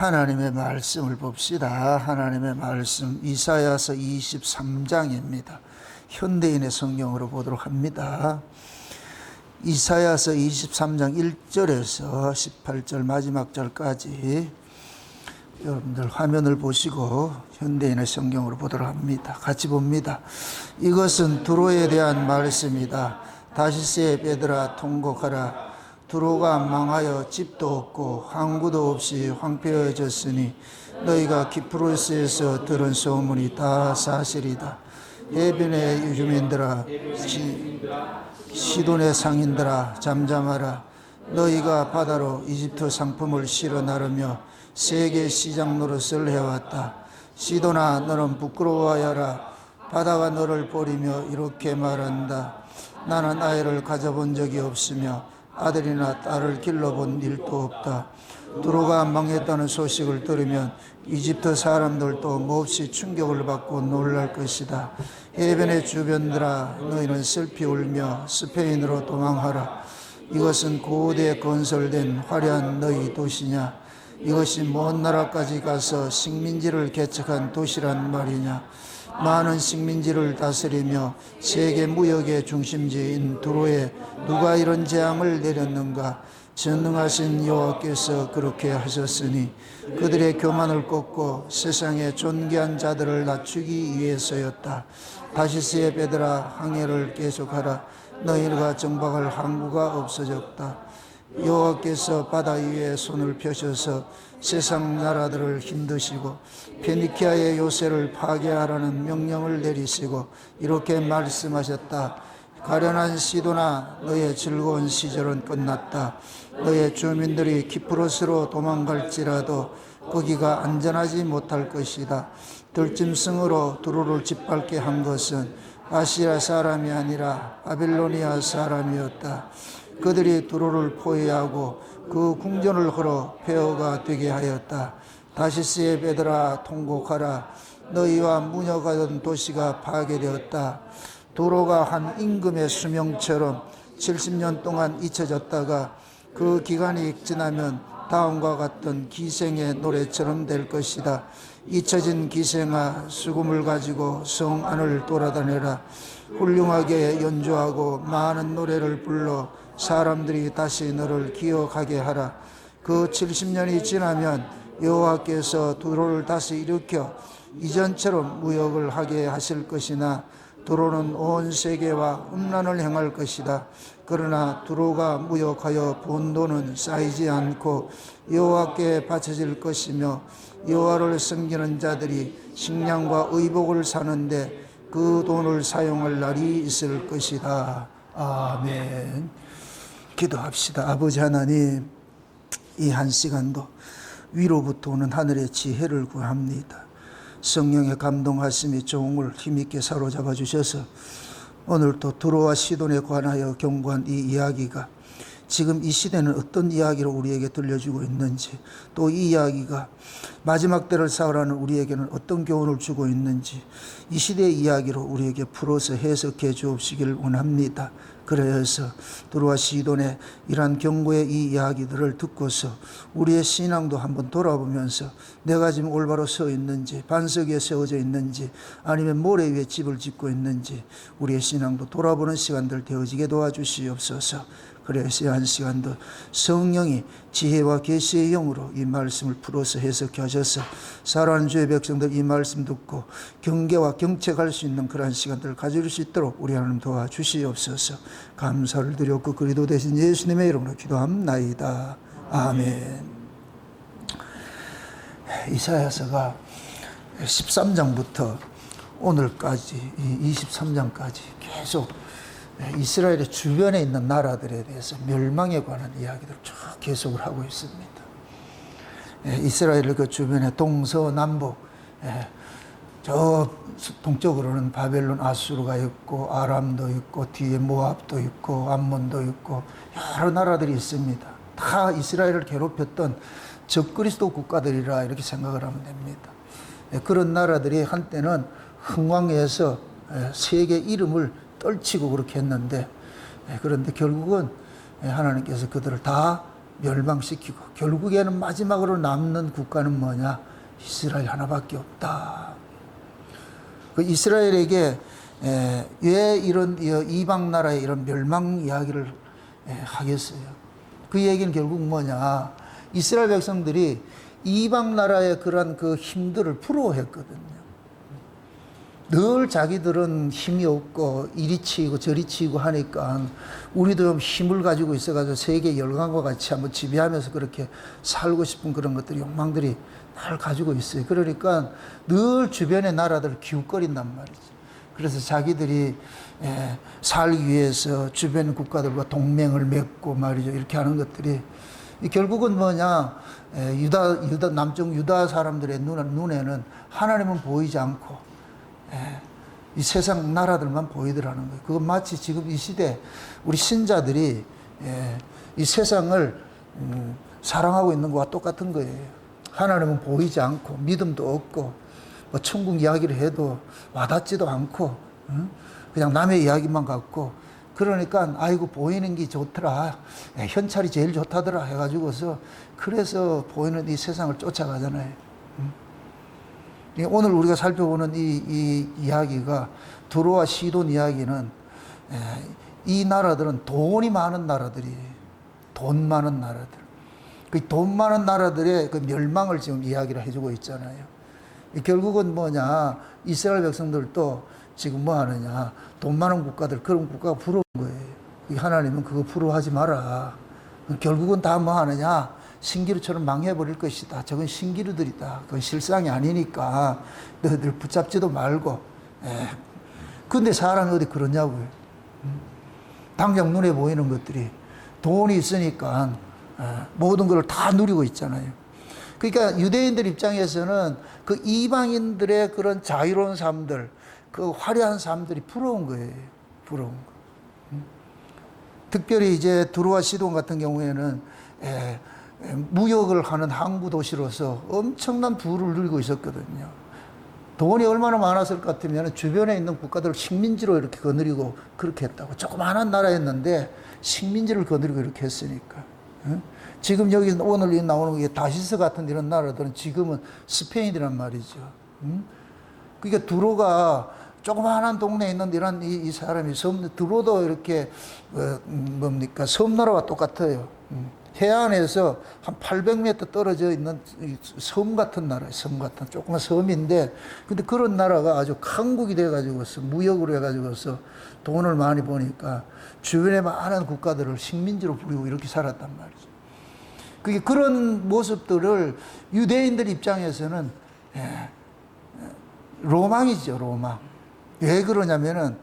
하나님의 말씀을 봅시다. 하나님의 말씀 이사야서 23장입니다. 현대인의 성경으로 보도록 합니다. 이사야서 23장 1절에서 18절 마지막 절까지 여러분들 화면을 보시고 현대인의 성경으로 보도록 합니다. 같이 봅니다. 이것은 두로에 대한 말씀이다. 다시스의 베드라 통곡하라. 두로가 망하여 집도 없고 항구도 없이 황폐해졌으니 너희가 키프로스에서 들은 소문이 다 사실이다. 해변의 주민들아, 시돈의 상인들아, 잠잠하라. 너희가 바다로 이집트 상품을 실어 나르며 세계 시장 노릇을 해왔다. 시돈아, 너는 부끄러워하여라. 바다가 너를 버리며 이렇게 말한다. 나는 아이를 가져본 적이 없으며 아들이나 딸을 길러본 일도 없다. 두로가 망했다는 소식을 들으면 이집트 사람들도 몹시 충격을 받고 놀랄 것이다. 해변의 주변들아, 너희는 슬피 울며 스페인으로 도망하라. 이것은 고대에 건설된 화려한 너희 도시냐? 이것이 먼 나라까지 가서 식민지를 개척한 도시란 말이냐? 많은 식민지를 다스리며 세계 무역의 중심지인 두로에 누가 이런 재앙을 내렸는가? 전능하신 여호와께서 그렇게 하셨으니 그들의 교만을 꺾고 세상의 존귀한 자들을 낮추기 위해서였다. 다시스의 베드라, 항해를 계속하라. 너희가 정박할 항구가 없어졌다. 여호와께서 바다 위에 손을 펴셔서 세상 나라들을 힘드시고 페니키아의 요새를 파괴하라는 명령을 내리시고 이렇게 말씀하셨다. 가련한 시도나 너의 즐거운 시절은 끝났다. 너의 주민들이 키프로스로 도망갈지라도 거기가 안전하지 못할 것이다. 들짐승으로 두로를 짓밟게 한 것은 아시아 사람이 아니라 바빌로니아 사람이었다. 그들이 두로를 포위하고 그 궁전을 헐어 폐허가 되게 하였다. 다시스의 베드라, 통곡하라. 너희와 무녀가던 도시가 파괴되었다. 두로가 한 임금의 수명처럼 70년 동안 잊혀졌다가 그 기간이 지나면 다음과 같은 기생의 노래처럼 될 것이다. 잊혀진 기생아, 수금을 가지고 성 안을 돌아다녀라. 훌륭하게 연주하고 많은 노래를 불러 사람들이 다시 너를 기억하게 하라. 그 70년이 지나면 여호와께서 두로를 다시 일으켜 이전처럼 무역을 하게 하실 것이나 두로는 온 세계와 음란을 행할 것이다. 그러나 두로가 무역하여 본 돈은 쌓이지 않고 여호와께 바쳐질 것이며 여호와를 섬기는 자들이 식량과 의복을 사는데 그 돈을 사용할 날이 있을 것이다. 아멘. 기도합시다. 아버지 하나님, 이 한 시간도 위로부터 오는 하늘의 지혜를 구합니다. 성령의 감동하심이 종을 힘있게 사로잡아 주셔서 오늘도 두로와 시돈에 관하여 경고한 이 이야기가 지금 이 시대는 어떤 이야기로 우리에게 들려주고 있는지, 또 이 이야기가 마지막 때를 살아가는 우리에게는 어떤 교훈을 주고 있는지 이 시대의 이야기로 우리에게 풀어서 해석해 주옵시기를 원합니다. 그래서 두로와 시돈의 이러한 경고의 이 이야기들을 듣고서 우리의 신앙도 한번 돌아보면서 내가 지금 올바로 서 있는지, 반석 위에 세워져 있는지, 아니면 모래 위에 집을 짓고 있는지 우리의 신앙도 돌아보는 시간들 되어지게 도와주시옵소서. 그래서 한 시간도 성령이 지혜와 계시의 영으로 이 말씀을 풀어서 해석해 하셔서 사랑하는 주의 백성들 이 말씀 듣고 경계와 경책할 수 있는 그러한 시간들을 가질 수 있도록 우리 하나님 도와주시옵소서. 감사를 드렸고 그리도 되신 예수님의 이름으로 기도합나이다. 아멘. 이사야서가 13장부터 오늘까지 23장까지 계속 이스라엘의 주변에 있는 나라들에 대해서 멸망에 관한 이야기들을 쭉 계속을 하고 있습니다. 이스라엘 그 주변에 동서남북, 저 동쪽으로는 바벨론 아수르가 있고 아람도 있고 뒤에 모압도 있고 암몬도 있고 여러 나라들이 있습니다. 다 이스라엘을 괴롭혔던 적그리스도 국가들이라 이렇게 생각을 하면 됩니다. 그런 나라들이 한때는 흥왕해서 세계 이름을 떨치고 그렇게 했는데, 그런데 결국은 하나님께서 그들을 다 멸망시키고 결국에는 마지막으로 남는 국가는 뭐냐? 이스라엘 하나밖에 없다. 그 이스라엘에게 왜 이런 이방 나라의 이런 멸망 이야기를 하겠어요? 그 얘기는 결국 뭐냐? 이스라엘 백성들이 이방 나라의 그런 그 힘들을 부러워했거든요. 늘 자기들은 힘이 없고 이리 치이고 저리 치이고 하니까 우리도 좀 힘을 가지고 있어가지고 세계 열강과 같이 한번 지배하면서 그렇게 살고 싶은 그런 것들이 욕망들이 날 가지고 있어요. 그러니까 늘 주변의 나라들을 기웃거린단 말이죠. 그래서 자기들이 살기 위해서 주변 국가들과 동맹을 맺고 말이죠. 이렇게 하는 것들이 결국은 뭐냐? 남쪽 유다 사람들의 눈에는 하나님은 보이지 않고 이 세상 나라들만 보이더라는 거예요. 그건 마치 지금 이 시대 우리 신자들이 이 세상을 사랑하고 있는 것과 똑같은 거예요. 하나님은 보이지 않고 믿음도 없고 뭐 천국 이야기를 해도 와닿지도 않고 그냥 남의 이야기만 갖고 그러니까 아이고 보이는 게 좋더라. 현찰이 제일 좋다더라 해가지고서 그래서 보이는 이 세상을 쫓아가잖아요. 오늘 우리가 살펴보는 이 이야기가 두로와 시돈 이야기는 이 나라들은 돈이 많은 나라들이에요. 돈 많은 나라들. 그 돈 많은 나라들의 그 멸망을 지금 이야기를 해주고 있잖아요. 결국은 뭐냐? 이스라엘 백성들도 지금 뭐 하느냐? 돈 많은 국가들, 그런 국가가 부러운 거예요. 하나님은 그거 부러워하지 마라. 결국은 다 뭐 하느냐? 신기루처럼 망해버릴 것이다. 저건 신기루들이다. 그건 실상이 아니니까 너희들 붙잡지도 말고. 근데 사람이 어디 그러냐고요. 당장 눈에 보이는 것들이 돈이 있으니까 모든 걸 다 누리고 있잖아요. 그러니까 유대인들 입장에서는 그 이방인들의 그런 자유로운 삶들, 그 화려한 삶들이 부러운 거예요. 부러운 거. 특별히 이제 두로와 시돈 같은 경우에는 무역을 하는 항구 도시로서 엄청난 부를 누리고 있었거든요. 돈이 얼마나 많았을 것 같으면 주변에 있는 국가들을 식민지로 이렇게 거느리고 그렇게 했다고. 조그마한 나라였는데 식민지를 거느리고 이렇게 했으니까. 지금 여기 오늘 나오는 게 다시스 같은 이런 나라들은 지금은 스페인이란 말이죠. 그러니까 두로가 조그마한 동네에 있는 이런 이 사람이 두로도 이렇게 뭡니까 섬나라와 똑같아요. 해안에서 한 800m 떨어져 있는 섬 같은 나라예요. 섬 같은 조그만 섬인데 근데 그런 나라가 아주 강국이 돼가지고서 무역으로 해가지고서 돈을 많이 버니까 주변에 많은 국가들을 식민지로 부리고 이렇게 살았단 말이죠. 그게 그런 모습들을 유대인들 입장에서는 로망이죠, 로망. 왜 그러냐면은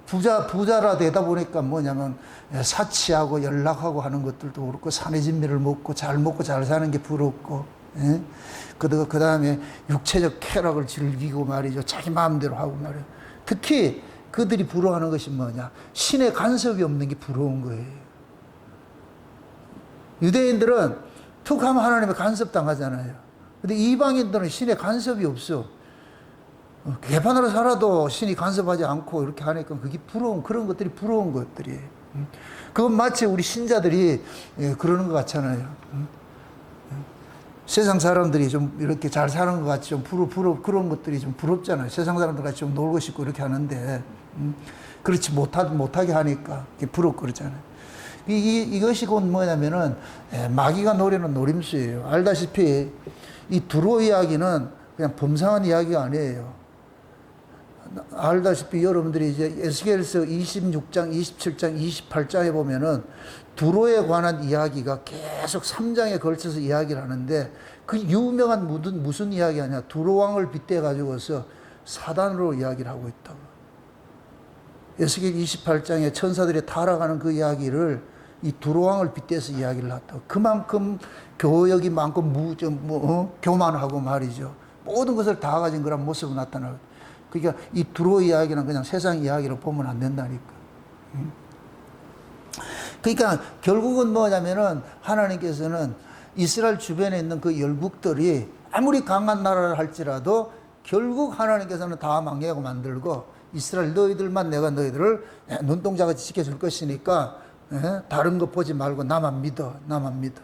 부자라 되다 보니까 뭐냐면 사치하고 연락하고 하는 것들도 그렇고 산의 진미를 먹고 잘 사는 게 부럽고 그 다음에 육체적 쾌락을 즐기고 말이죠. 자기 마음대로 하고 말이에요. 특히 그들이 부러워하는 것이 뭐냐? 신의 간섭이 없는 게 부러운 거예요. 유대인들은 툭 하면 하나님의 간섭당하잖아요. 근데 이방인들은 신의 간섭이 없어. 개판으로 살아도 신이 간섭하지 않고 이렇게 하니까 그게 부러운, 그런 것들이 부러운 것들이에요. 그건 마치 우리 신자들이 그러는 것 같잖아요. 세상 사람들이 좀 이렇게 잘 사는 것 같이 좀 그런 것들이 좀 부럽잖아요. 세상 사람들 같이 좀 놀고 싶고 이렇게 하는데, 그렇지 못하게 하니까 부럽고 그러잖아요. 이것이 곧 뭐냐면은 마귀가 노리는 노림수예요. 알다시피 이 두로 이야기는 그냥 범상한 이야기가 아니에요. 알다시피 여러분들이 이제 에스겔서 26장, 27장, 28장에 보면은 두로에 관한 이야기가 계속 3장에 걸쳐서 이야기를 하는데 그 유명한 무슨 이야기 아니야? 두로 왕을 빗대 가지고서 사단으로 이야기를 하고 있다고. 에스겔 28장에 천사들이 타락하는 그 이야기를 이 두로 왕을 빗대서 이야기를 했다고. 그만큼 교역이 많고 교만하고 말이죠. 모든 것을 다 가진 그런 모습으로 나타나고. 그러니까 이 두로 이야기는 그냥 세상 이야기로 보면 안 된다니까. 그러니까 결국은 뭐냐면은 하나님께서는 이스라엘 주변에 있는 그 열국들이 아무리 강한 나라를 할지라도 결국 하나님께서는 다 망하고 만들고 이스라엘 너희들만 내가 너희들을 눈동자같이 지켜줄 것이니까 예? 다른 거 보지 말고 나만 믿어. 나만 믿어.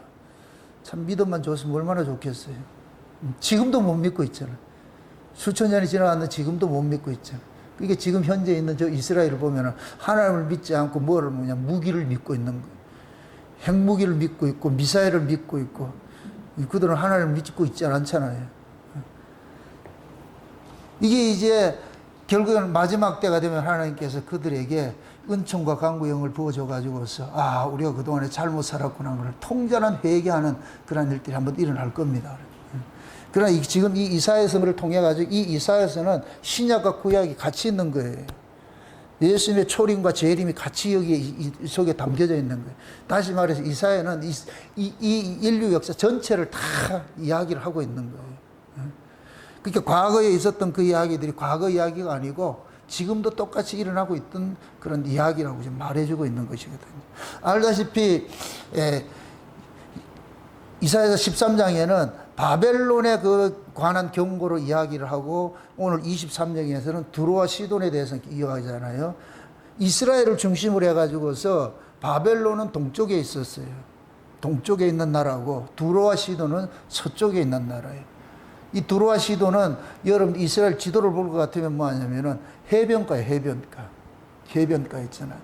참 믿음만 줬으면 얼마나 좋겠어요. 지금도 못 믿고 있잖아요. 수천 년이 지나갔는데 지금도 못 믿고 있잖아요. 그게 지금 현재 있는 저 이스라엘을 보면은 하나님을 믿지 않고 뭐를 뭐냐 무기를 믿고 있는 거예요. 핵무기를 믿고 있고 미사일을 믿고 있고 그들은 하나님을 믿고 있지 않잖아요. 이게 이제 결국에는 마지막 때가 되면 하나님께서 그들에게 은총과 강구의 영을 부어줘 가지고서 아 우리가 그동안에 잘못 살았구나 하는 걸 통전한 회개하는 그런 일들이 한번 일어날 겁니다. 그러나 지금 이 이사야서를 통해 가지고 이 이사야서는 신약과 구약이 같이 있는 거예요. 예수님의 초림과 재림이 같이 여기 이 속에 담겨져 있는 거예요. 다시 말해서 이사야는 이 인류 역사 전체를 다 이야기를 하고 있는 거예요. 그러니까 과거에 있었던 그 이야기들이 과거 이야기가 아니고 지금도 똑같이 일어나고 있던 그런 이야기라고 지금 말해주고 있는 것이거든요. 알다시피 이사야서 13장에는 바벨론에 그 관한 경고로 이야기를 하고 오늘 23장에서는 두로와 시돈에 대해서 이야기하잖아요. 이스라엘을 중심으로 해가지고서 바벨론은 동쪽에 있었어요. 동쪽에 있는 나라고 두로와 시돈은 서쪽에 있는 나라예요. 이 두로와 시돈은 여러분 이스라엘 지도를 볼 것 같으면 뭐 하냐면은 해변가에 해변가 있잖아요.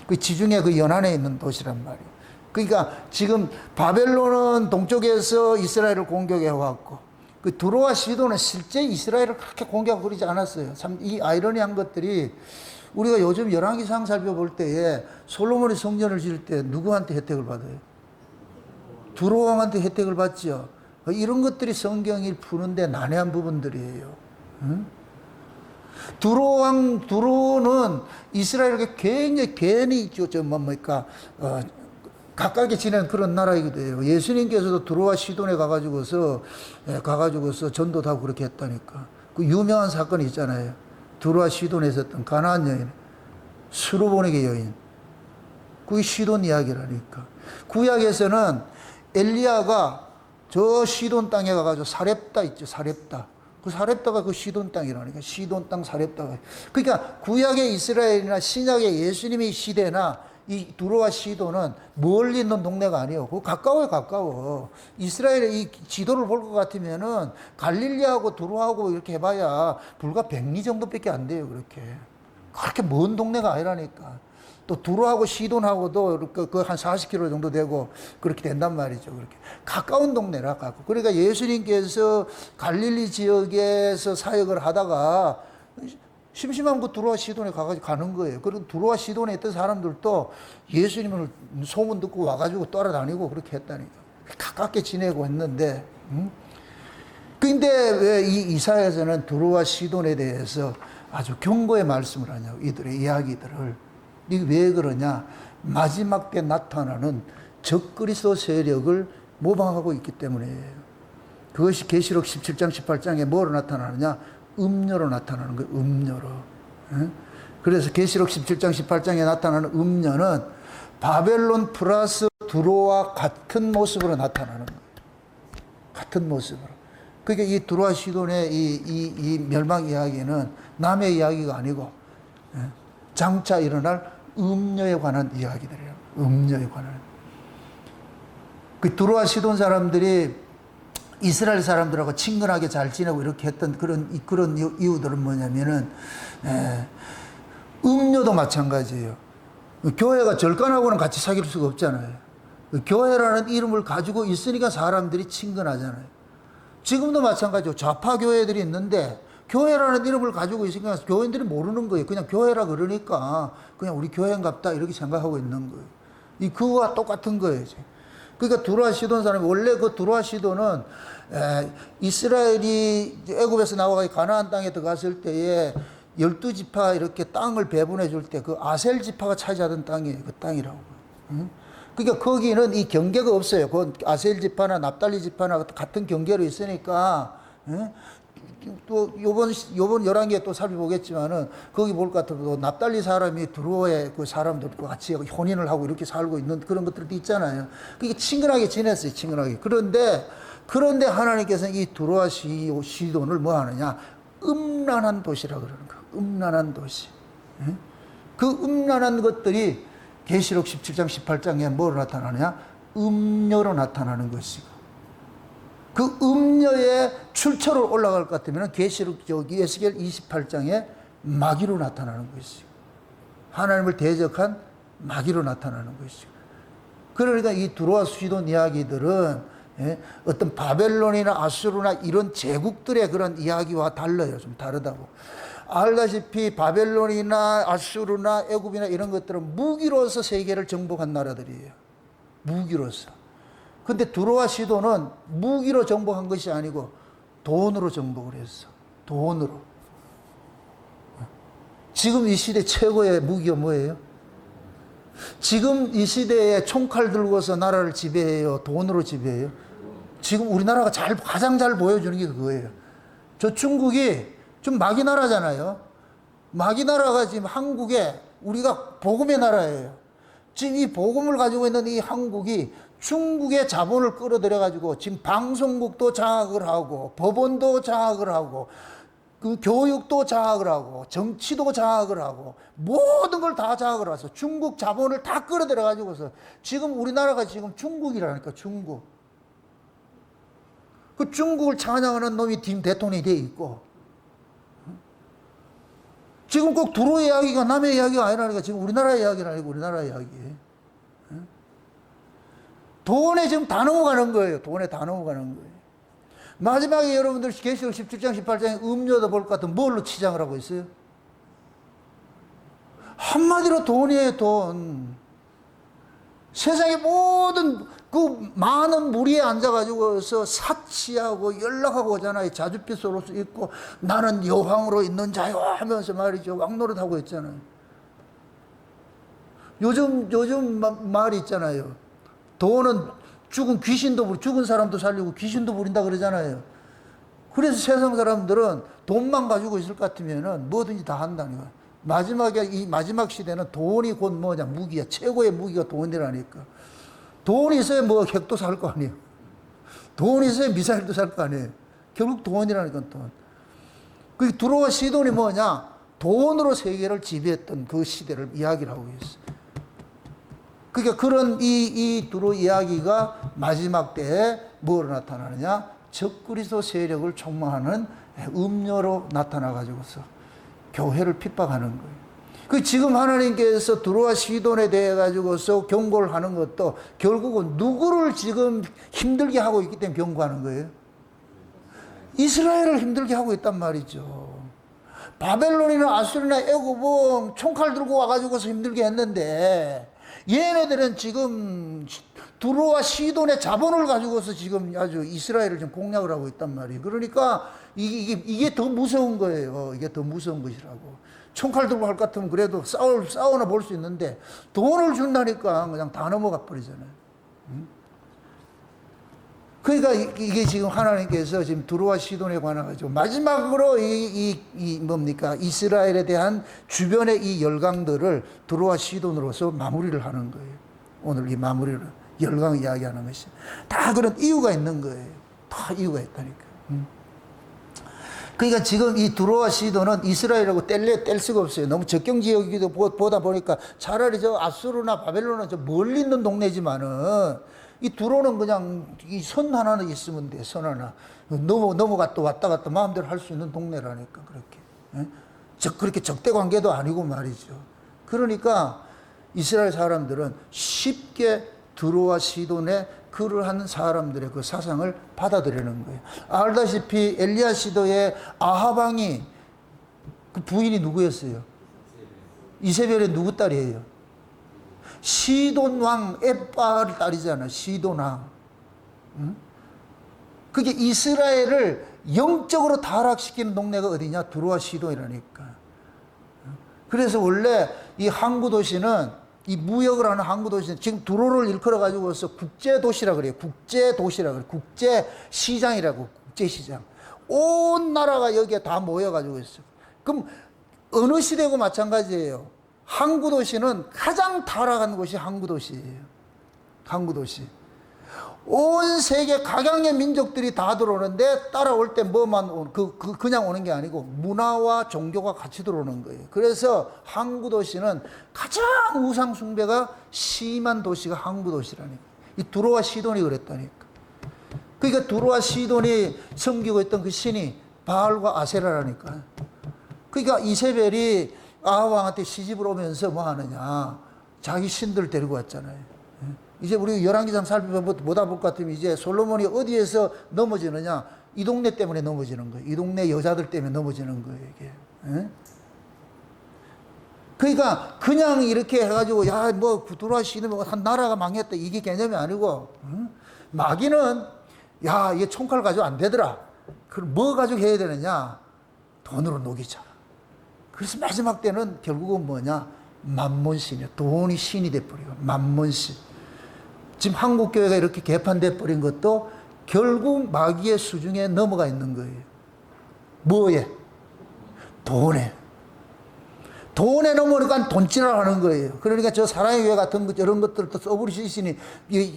그 지중해 그 연안에 있는 도시란 말이에요. 그러니까 지금 바벨론은 동쪽에서 이스라엘을 공격해 왔고 그 두로와 시돈은 실제 이스라엘을 그렇게 공격하고 그러지 않았어요. 참 이 아이러니한 것들이 우리가 요즘 열왕기상 살펴볼 때에 솔로몬이 성전을 지을 때 누구한테 혜택을 받아요? 두로 왕한테 혜택을 받죠. 이런 것들이 성경이 푸는데 난해한 부분들이에요. 응? 두로는 이스라엘에게 굉장히 괜히 뭡니까 가깝게 지낸 그런 나라이거든요. 예수님께서도 두로와 시돈에 가가지고서 전도하고 그렇게 했다니까. 그 유명한 사건이 있잖아요. 두로와 시돈에 있었던 가나안 여인, 수르보니게 여인. 그게 시돈 이야기라니까. 구약에서는 엘리야가 저 시돈 땅에 가가지고 사렙다 있죠, 사렙다. 그 사렙다가 그 시돈 땅이라니까. 시돈 땅 사렙다가. 그러니까 구약의 이스라엘이나 신약의 예수님의 시대나 이 두로와 시돈은 멀리 있는 동네가 아니에요. 그거 가까워요, 가까워. 이스라엘의 이 지도를 볼 것 같으면은 갈릴리하고 두로하고 이렇게 해봐야 불과 100리 정도밖에 안 돼요, 그렇게 먼 동네가 아니라니까. 또 두로하고 시돈하고도 그 한 40km 정도 되고 그렇게 된단 말이죠. 그렇게 가까운 동네라 가까워. 그러니까 예수님께서 갈릴리 지역에서 사역을 하다가 심심한 그 두로와 시돈에 가가지고 가는 거예요. 그리고 두로와 시돈에 있던 사람들도 예수님을 소문 듣고 와가지고 따라다니고 그렇게 했다니까. 가깝게 지내고 했는데, 근데 왜 이 이사야서는 두로와 시돈에 대해서 아주 경고의 말씀을 하냐고, 이들의 이야기들을. 이게 왜 그러냐? 마지막 때 나타나는 적그리스도 세력을 모방하고 있기 때문이에요. 그것이 계시록 17장 18장에 뭐로 나타나느냐? 음료로 나타나는 거예요. 음료로. 그래서 계시록 17장 18장에 나타나는 음료는 바벨론 플러스 두로와 같은 모습으로 나타나는 거예요. 같은 모습으로. 그러니까 이 두로와 시돈의 이 멸망 이야기는 남의 이야기가 아니고 장차 일어날 음료에 관한 이야기들이에요. 음료에 관한. 그 두로와 시돈 사람들이 이스라엘 사람들하고 친근하게 잘 지내고 이렇게 했던 그런 이유들은 뭐냐면은, 음료도 마찬가지예요. 교회가 절간하고는 같이 사귈 수가 없잖아요. 교회라는 이름을 가지고 있으니까 사람들이 친근하잖아요. 지금도 마찬가지죠. 좌파 교회들이 있는데, 교회라는 이름을 가지고 있으니까 교인들이 모르는 거예요. 그냥 교회라 그러니까 그냥 우리 교회인갑다 이렇게 생각하고 있는 거예요. 그거와 똑같은 거예요. 그러니까 두로와 시돈 사람이 원래 그 두로와 시돈은 이스라엘이 애굽에서 나와서 가나안 땅에 들어갔을 때에 12지파 이렇게 땅을 배분해 줄 때 그 아셀 지파가 차지하던 땅이에요. 그 땅이라고. 그러니까 거기는 이 경계가 없어요. 그 아셀 지파나 납달리 지파나 같은 경계로 있으니까 또 요번 열왕기에 또 살펴보겠지만은 거기 볼 것 같아도 납달리 사람이 두로의 그 사람들과 같이 혼인을 하고 이렇게 살고 있는 그런 것들도 있잖아요. 그게 친근하게 지냈어요, 친근하게. 그런데 하나님께서는 이 두로와 시돈을 뭐 하느냐? 음란한 도시라 그러는 거예요. 음란한 도시. 그 음란한 것들이 계시록 17장 18장에 뭐로 나타나느냐? 음녀로 나타나는 것이고, 그 음녀의 출처로 올라갈 것 같으면 계시록 에스겔 28장에 마귀로 나타나는 것이고, 하나님을 대적한 마귀로 나타나는 것이고. 그러니까 이 두로와 시돈 이야기들은 어떤 바벨론이나 아수르나 이런 제국들의 그런 이야기와 달라요. 좀 다르다고. 알다시피 바벨론이나 아수르나 애굽이나 이런 것들은 무기로서 세계를 정복한 나라들이에요. 무기로서. 근데 두로와 시돈은 무기로 정복한 것이 아니고 돈으로 정복을 했어. 돈으로. 지금 이 시대 최고의 무기가 뭐예요? 지금 이 시대에 총칼 들고서 나라를 지배해요? 돈으로 지배해요? 지금 우리나라가 가장 잘 보여주는 게 그거예요. 저 중국이 좀 마귀 나라잖아요. 마귀 나라가 지금 한국에, 우리가 복음의 나라예요. 지금 이 복음을 가지고 있는 이 한국이 중국의 자본을 끌어들여가지고 지금 방송국도 장악을 하고, 법원도 장악을 하고, 그 교육도 장악을 하고, 정치도 장악을 하고, 모든 걸 다 장악을 해서 중국 자본을 다 끌어들여가지고서 지금 우리나라가 지금 중국이라니까, 중국. 그 중국을 찬양하는 놈이 지금 대통령이 돼 있고, 지금 꼭 두로 이야기가 남의 이야기가 아니라니까, 지금 우리나라 이야기는 아니고 우리나라 이야기. 돈에 지금 다 넘어가는 거예요. 돈에 다 넘어가는 거예요. 마지막에 여러분들 계시록 17장 18장에 음료도 볼 것 같은 뭘로 치장을 하고 있어요? 한마디로 돈이에요. 돈. 세상의 모든 그 많은 무리에 앉아가지고서 사치하고 연락하고 오잖아요. 자주빛 옷을 입고 나는 여왕으로 있는 자요 하면서 말이죠. 왕노릇하고 있잖아요. 요즘 말이 있잖아요. 돈은 죽은 귀신도, 죽은 사람도 살리고 귀신도 부린다 그러잖아요. 그래서 세상 사람들은 돈만 가지고 있을 것 같으면은 뭐든지 다 한다는 거예요. 마지막에, 이 마지막 시대는 돈이 곧 뭐냐? 무기야. 최고의 무기가 돈이라니까. 돈이 있어야 뭐 핵도 살 거 아니에요. 돈이 있어야 미사일도 살 거 아니에요. 결국 돈이라니까, 돈. 그 두로와 시돈이 뭐냐? 돈으로 세계를 지배했던 그 시대를 이야기를 하고 있어요. 그러니까 그런 이 두로 이야기가 마지막 때에 뭐로 나타나느냐? 적그리스도 세력을 총망하는 음료로 나타나가지고서 교회를 핍박하는 거예요. 그 지금 하나님께서 두로와 시돈에 대해 가지고서 경고를 하는 것도 결국은 누구를 지금 힘들게 하고 있기 때문에 경고하는 거예요? 이스라엘을 힘들게 하고 있단 말이죠. 바벨론이나 아수르나 애굽은 총칼 들고 와가지고서 힘들게 했는데 얘네들은 지금 두로와 시돈의 자본을 가지고서 지금 아주 이스라엘을 지금 공략을 하고 있단 말이에요. 그러니까 이게 더 무서운 거예요. 이게 더 무서운 것이라고. 총칼 들고 할 것 같으면 그래도 싸우나 볼 수 있는데 돈을 준다니까 그냥 다 넘어가 버리잖아요. 그러니까 이게 지금 하나님께서 지금 두로와 시돈에 관한 거죠. 마지막으로 뭡니까? 이스라엘에 대한 주변의 이 열강들을 두로와 시돈으로서 마무리를 하는 거예요. 오늘 이 마무리를, 열강 이야기하는 것이. 다 그런 이유가 있는 거예요. 다 이유가 있다니까. 그러니까 지금 이 두로와 시돈은 이스라엘하고 뗄 수가 없어요. 너무 적경지역이기도 보다 보니까 차라리 저 아수르나 바벨론은 저 멀리 있는 동네지만은 이 두로는 그냥 이 선 하나는 있으면 돼. 선 하나. 넘어갔다 왔다 갔다 마음대로 할 수 있는 동네라니까, 그렇게. 그렇게 적대 관계도 아니고 말이죠. 그러니까 이스라엘 사람들은 쉽게 두로와 시돈에 글을 하는 사람들의 그 사상을 받아들이는 거예요. 알다시피 엘리야 시대에 아합 왕이 그 부인이 누구였어요? 이세벨의 누구 딸이에요? 시돈 왕 에빠의 딸이잖아. 시돈 왕. 그게 이스라엘을 영적으로 타락시키는 동네가 어디냐? 두로와 시돈이라니까. 그래서 원래 이 항구 도시는, 이 무역을 하는 항구 도시는 지금 두로를 일컬어 가지고서 국제 도시라 그래요. 국제 도시라 그래요. 국제 시장이라고. 국제 시장. 온 나라가 여기에 다 모여 가지고 있어요. 그럼 어느 시대고 마찬가지예요. 항구도시는 가장 타락한 곳이 항구도시예요. 항구도시. 온 세계 각양의 민족들이 다 들어오는데 따라올 때 뭐만 그냥 오는 게 아니고 문화와 종교가 같이 들어오는 거예요. 그래서 항구 도시는 가장 우상 숭배가 심한 도시가 항구 도시라니까. 이 두로와 시돈이 그랬다니까. 그러니까 두로와 시돈이 섬기고 있던 그 신이 바알과 아세라라니까. 그러니까 이세벨이 아합 왕한테 시집을 오면서 뭐 하느냐, 자기 신들 데리고 왔잖아요. 이제 우리 열왕기상 살펴보다 볼 것 같으면 이제 솔로몬이 어디에서 넘어지느냐, 이 동네 때문에 넘어지는 거예요. 이 동네 여자들 때문에 넘어지는 거예요, 이게. 그러니까 그냥 이렇게 해가지고 야 뭐 두로아시는 한 나라가 망했다 이게 개념이 아니고, 마귀는 야 이게 총칼 가지고 안 되더라. 그럼 뭐 가지고 해야 되느냐? 돈으로 녹이자. 그래서 마지막 때는 결국은 뭐냐? 만몬신이야. 돈이 신이 돼버리고 만몬신. 지금 한국교회가 이렇게 개판돼 버린 것도 결국 마귀의 수중에 넘어가 있는 거예요. 뭐에? 돈에. 돈에 넘어가니까 돈질을 하는 거예요. 그러니까 저 사랑의 교회 같은 것, 이런 것들도 써버리시니,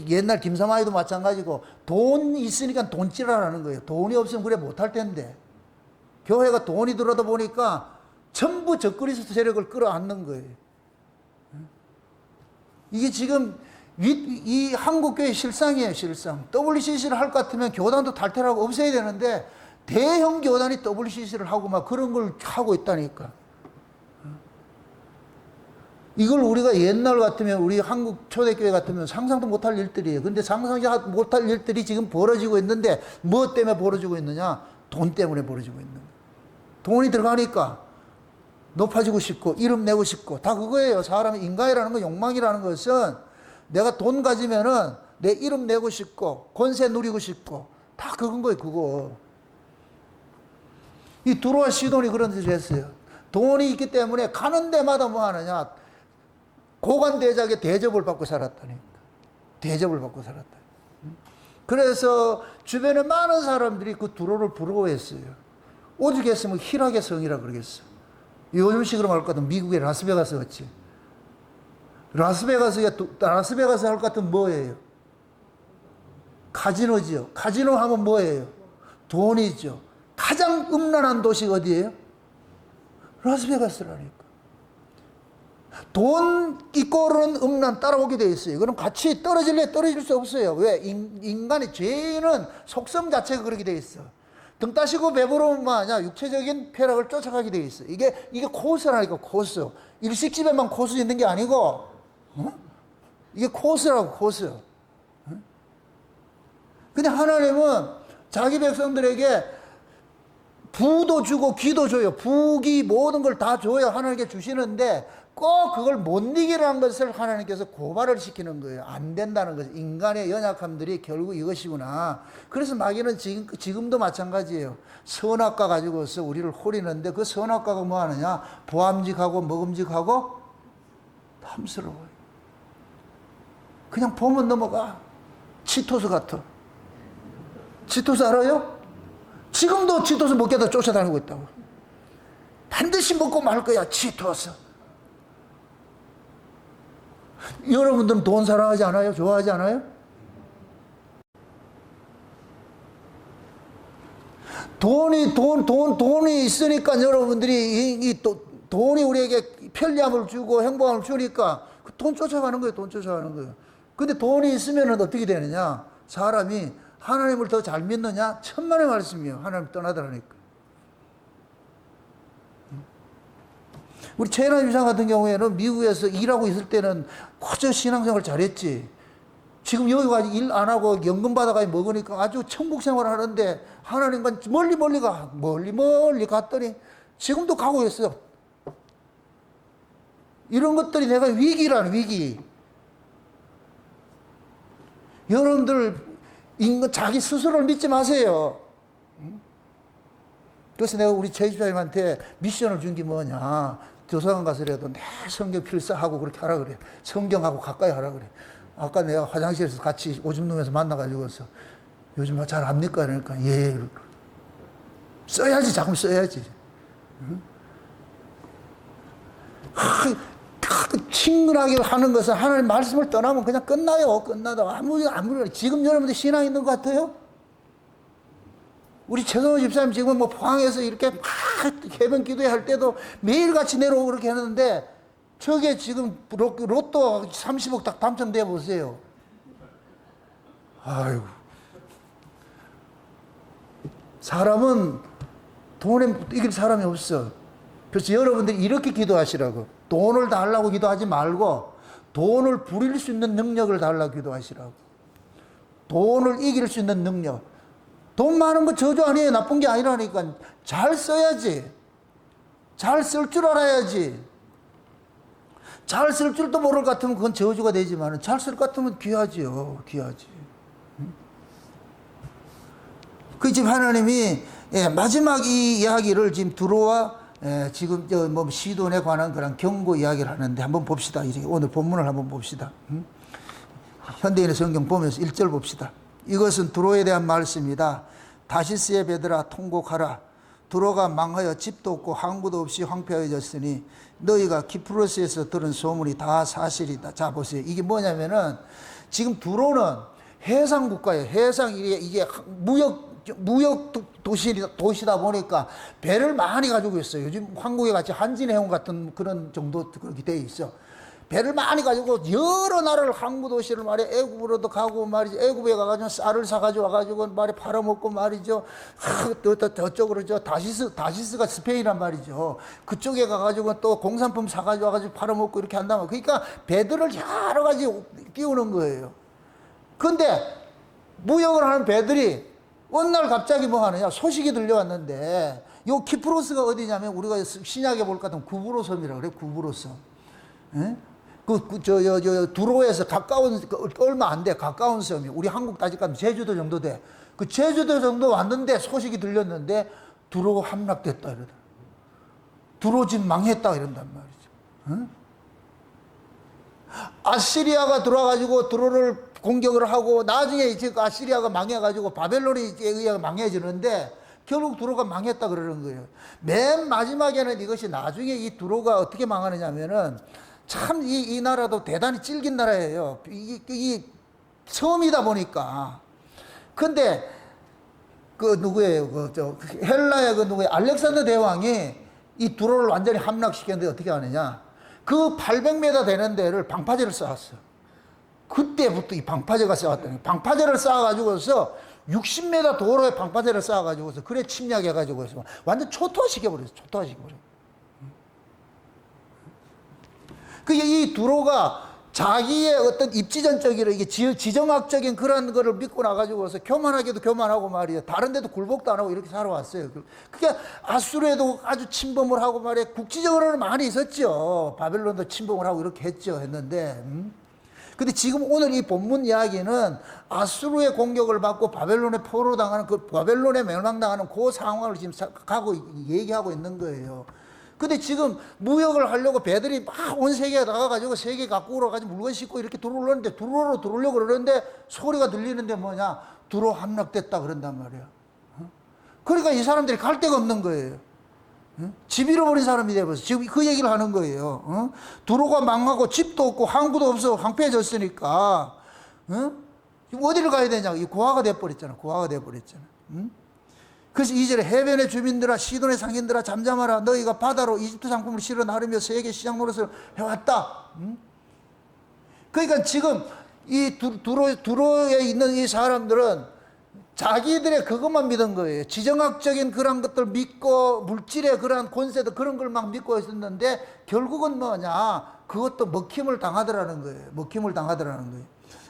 옛날 김사마이도 마찬가지고, 돈 있으니까 돈질을 하는 거예요. 돈이 없으면 그래 못할 텐데. 교회가 돈이 들어다 보니까 전부 적그리스도 세력을 끌어안는 거예요. 이게 지금 이 한국교회 실상이에요, 실상. WCC를 할 것 같으면 교단도 탈퇴하고 없애야 되는데, 대형 교단이 WCC를 하고 막 그런 걸 하고 있다니까. 이걸 우리가 옛날 같으면, 우리 한국 초대교회 같으면 상상도 못할 일들이에요. 근데 상상도 못할 일들이 지금 벌어지고 있는데, 뭐 때문에 벌어지고 있느냐? 돈 때문에 벌어지고 있는 거예요. 돈이 들어가니까 높아지고 싶고, 이름 내고 싶고, 다 그거예요. 사람의 인간이라는 거, 욕망이라는 것은 내가 돈 가지면은 내 이름 내고 싶고, 권세 누리고 싶고, 다 그건 거예요, 그거. 이 두로와 시돈이 그런 짓을 했어요. 돈이 있기 때문에 가는 데마다 뭐 하느냐? 고관대작의 대접을 받고 살았다니까. 대접을 받고 살았다. 그래서 주변에 많은 사람들이 그 두로를 부러워했어요. 오죽 했으면 희락의 성이라 그러겠어. 요즘식으로 말할 것 같으면 미국의 라스베가스 같이. 라스베가스 할 것 같으면 뭐예요? 카지노지요. 카지노 하면 뭐예요? 돈이죠. 가장 음란한 도시가 어디예요? 라스베가스라니까. 돈 있고 그러는 음란 따라오게 돼 있어요. 그럼 같이 떨어질 수 없어요. 왜? 인간의 죄는 속성 자체가 그렇게 돼 있어. 등 따시고 배부르면 뭐하냐? 육체적인 쾌락을 쫓아가게 돼 있어. 이게 코스라니까, 코스. 일식집에만 코스 있는 게 아니고, 이게 코스라고, 코스. 근데 하나님은 자기 백성들에게 부도 주고 기도 줘요. 부기 모든 걸 다 줘요. 하나님께 주시는데 꼭 그걸 못 이기라는 것을 하나님께서 고발을 시키는 거예요. 안 된다는 거죠. 인간의 연약함들이 결국 이것이구나. 그래서 마귀는 지금도 마찬가지예요. 선악과 가지고서 우리를 호리는데 그 선악과가 뭐 하느냐? 보암직하고 먹음직하고 탐스러워요. 그냥 보면 넘어가. 치토스 같아. 치토스 알아요? 지금도 치토스 먹겠다 쫓아다니고 있다고. 반드시 먹고 말 거야, 치토스. 여러분들은 돈 사랑하지 않아요? 좋아하지 않아요? 돈이 있으니까 여러분들이 돈이 우리에게 편리함을 주고 행복함을 주니까 그 돈 쫓아가는 거예요, 돈 쫓아가는 거예요. 근데 돈이 있으면 어떻게 되느냐? 사람이 하나님을 더 잘 믿느냐? 천만의 말씀이에요. 하나님 떠나더라니까. 우리 최연아 유상 같은 경우에는 미국에서 일하고 있을 때는 그저 신앙생활 잘했지. 지금 여기 가서 일 안 하고 연금 받아가 먹으니까 아주 천국 생활을 하는데 하나님과 멀리 갔더니 지금도 가고 있어. 이런 것들이 내가 위기라는 위기. 여러분들 자기 스스로를 믿지 마세요. 그래서 내가 우리 최 집사님한테 미션을 준 게 뭐냐. 도서관 가서라도 내 성경 필사하고 그렇게 하라 그래. 성경하고 가까이 하라 그래. 아까 내가 화장실에서 같이 오줌 누면서 만나가지고서 요즘 잘 압니까? 그러니까 예. 써야지. 자꾸 써야지. 친근하게 하는 것은 하나님 말씀을 떠나면 그냥 끝나요. 끝나도 아무리 지금 여러분들 신앙 있는 것 같아요? 우리 최성호 집사님 지금 뭐 포항에서 이렇게 막 해변 기도회 할 때도 매일같이 내려오고 그렇게 하는데 저게 지금 로또 30억 딱 당첨돼 보세요. 아이고. 사람은 돈에 이길 사람이 없어. 그래서 여러분들이 이렇게 기도하시라고. 돈을 달라고 기도하지 말고 돈을 부릴 수 있는 능력을 달라고 기도하시라고. 돈을 이길 수 있는 능력. 돈 많은 거 저주 아니에요. 나쁜 게 아니라니까. 잘 써야지. 잘 쓸 줄 알아야지. 잘 쓸 줄도 모를 것 같으면 그건 저주가 되지만 잘 쓸 것 같으면 귀하지요. 귀하지. 그 지금 하나님이 마지막 이 이야기를 지금 들어와 지금 뭐 시돈에 관한 그런 경고 이야기를 하는데 한번 봅시다. 오늘 본문을 한번 봅시다. 현대인의 성경 보면서 1절 봅시다. 이것은 두로에 대한 말씀이다. 다시스의 베드라 통곡하라. 두로가 망하여 집도 없고 항구도 없이 황폐해졌으니 너희가 키프로스에서 들은 소문이 다 사실이다. 자 보세요. 이게 뭐냐면은 지금 두로는 해상 국가예요. 해상 이게 무역 도시다 보니까 배를 많이 가지고 있어요. 요즘 한국에 같이 한진해운 같은 그런 정도 그렇게 돼 있어. 배를 많이 가지고 여러 나라를 항구 도시를 말이야 애굽으로도 가고 말이죠. 애굽에 가가지고 쌀을 사가지고 와가지고 말이 팔아먹고 말이죠. 저쪽으로 다시스가 스페인이란 말이죠. 그쪽에 가가지고 또 공산품 사가지고 와가지고 팔아먹고 이렇게 한다면 그러니까 배들을 여러 가지 띄우는 거예요. 근데 무역을 하는 배들이 어느 날 갑자기 뭐 하느냐 소식이 들려왔는데 요 키프로스가 어디냐면 우리가 신약에 볼 것 같으면 구브로 섬이라고 그래. 구브로 섬. 예? 두로에서 가까운 얼마 안 돼 가까운 섬이 우리 한국 따지면 제주도 정도 돼. 그 제주도 정도 왔는데 소식이 들렸는데 두로가 함락됐다 이러다. 두로 집 망했다 이런단 말이죠. 아시리아가 들어와가지고 두로를 공격을 하고 나중에 이제 아시리아가 망해가지고 바벨론이 의해서 망해지는데 결국 두로가 망했다 그러는 거예요. 맨 마지막에는 이것이 나중에 이 두로가 어떻게 망하느냐면은 참 이 나라도 대단히 질긴 나라예요. 이 섬이다 보니까. 근데 그 누구예요? 헬라의 그 누구예요? 알렉산더 대왕이 이 두로를 완전히 함락시켰는데 어떻게 하느냐? 그 800m 되는 데를 방파제를 쌓았어. 그때부터 이 방파제가 쌓았더니 방파제를 쌓아가지고서 60m 도로에 방파제를 쌓아가지고서 그래 침략해가지고서 완전 초토화시켜버렸어. 초토화시켜버렸어. 이 두로가 자기의 어떤 입지전적이라 이게 지정학적인 그런 거를 믿고 나가지고서 교만하게도 교만하고 말이야. 다른 데도 굴복도 안 하고 이렇게 살아왔어요. 그게 아수르에도 아주 침범을 하고 말이야. 국지적으로는 많이 있었죠. 바벨론도 침범을 하고 이렇게 했는데. 근데 지금 오늘 이 본문 이야기는 아수르의 공격을 받고 바벨론의 포로 당하는 그 바벨론에 멸망당하는 그 상황을 지금 얘기하고 있는 거예요. 근데 지금 무역을 하려고 배들이 막 온 세계에 나가가지고 세계 각국으로 가지고 물건 싣고 이렇게 들어오려는데 두로로 들어오려고 그러는데 소리가 들리는데 뭐냐? 두로 함락됐다 그런단 말이야. 그러니까 이 사람들이 갈 데가 없는 거예요. 집 잃어버린 사람이 돼버렸어. 지금 그 얘기를 하는 거예요. 두로가 망하고 집도 없고 항구도 없어 황폐해졌으니까 어디를 가야 되냐? 이 고아가 돼버렸잖아. 고아가 돼버렸잖아. 그래서 2절에 해변의 주민들아 시돈의 상인들아 잠잠하라. 너희가 바다로 이집트 상품을 실어 나르며 세계 시장 노릇을 해왔다. 그러니까 지금 이 두로에 있는 이 사람들은 자기들의 그것만 믿은 거예요. 지정학적인 그런 것들 믿고 물질의 그러한 권세도 그런 걸 막 믿고 있었는데 결국은 뭐냐? 그것도 먹힘을 당하더라는 거예요. 먹힘을 당하더라는 거예요.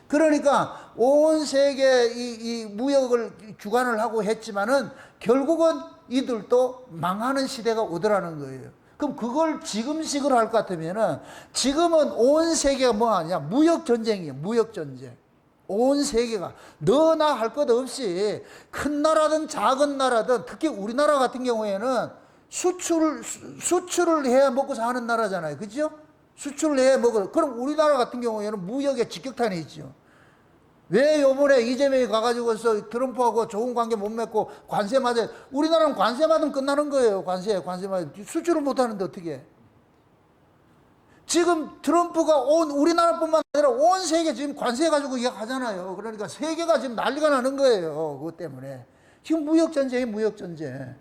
그러니까 온 세계 이 무역을 주관을 하고 했지만은 결국은 이들도 망하는 시대가 오더라는 거예요. 그럼 그걸 지금식으로 할 것 같으면은 지금은 온 세계가 뭐 하냐? 무역 전쟁이에요. 무역 전쟁. 온 세계가 너나 할 것 없이 큰 나라든 작은 나라든 특히 우리나라 같은 경우에는 수출을 해야 먹고 사는 나라잖아요. 그죠? 수출을 해야 먹어. 그럼 우리나라 같은 경우에는 무역의 직격탄이 있죠. 왜 요번에 이재명이 가가지고서 트럼프하고 좋은 관계 못 맺고 관세 맞아요. 우리나라는 관세 받으면 끝나는 거예요. 관세 맞아요. 수출을 못 하는데 어떻게 해? 지금 트럼프가 온 우리나라뿐만 아니라 온 세계 지금 관세 가지고 이야기하잖아요. 그러니까 세계가 지금 난리가 나는 거예요. 그것 때문에. 지금 무역전쟁이 무역전쟁.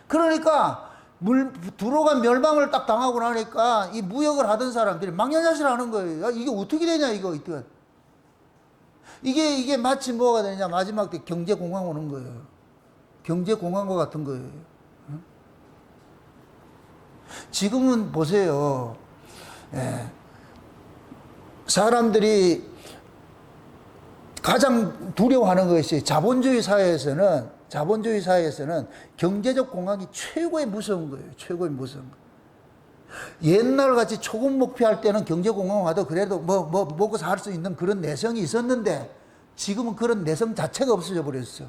그러니까 두로가 멸망을 딱 당하고 나니까 이 무역을 하던 사람들이 망연자실 하는 거예요. 야, 이게 어떻게 되냐, 이거. 이게 마치 뭐가 되냐. 마지막 때 경제공황 오는 거예요. 경제공황과 같은 거예요. 지금은 보세요. 사람들이 가장 두려워하는 것이 자본주의 사회에서는 경제적 공황이 최고의 무서운 거예요. 최고의 무서운 거. 옛날 같이 초급 목표할 때는 경제 공황 와도 그래도 먹고 살 수 있는 그런 내성이 있었는데 지금은 그런 내성 자체가 없어져 버렸어.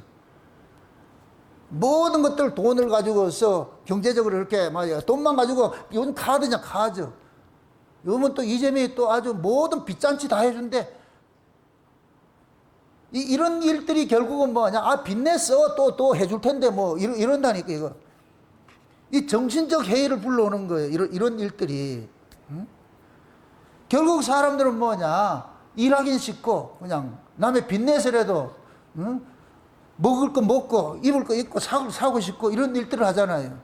모든 것들 돈을 가지고서 경제적으로 이렇게 말이야. 돈만 가지고 요즘 카드냐 카드. 요즘은 또 이재명이 또 아주 모든 빚잔치 다 해준대. 이런 일들이 결국은 뭐냐. 아, 빚냈어. 또 해줄 텐데 뭐 이런다니까 이거. 이 정신적 해이를 불러오는 거예요. 이런 일들이. 응? 결국 사람들은 뭐냐. 일하긴 쉽고 그냥 남의 빚내서라도 응? 먹을 거 먹고 입을 거 입고 사고 싶고 이런 일들을 하잖아요.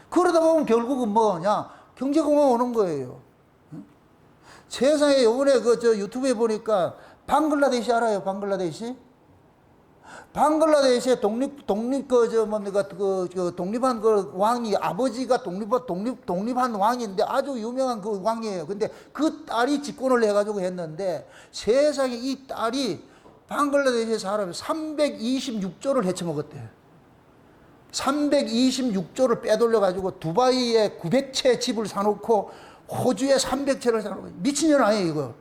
그러다 보면 결국은 뭐냐. 경제공황 오는 거예요. 응? 세상에 요번에 저 유튜브에 보니까 방글라데시 알아요? 방글라데시에 독립한 그 왕이 아버지가 독립한 왕인데 아주 유명한 그 왕이에요. 근데 그 딸이 집권을 해가지고 했는데 세상에 이 딸이 방글라데시 사람이 326조를 헤쳐먹었대요. 326조를 빼돌려가지고 두바이에 900채 집을 사놓고 호주에 300채를 사놓고 미친년 아니에요 이거.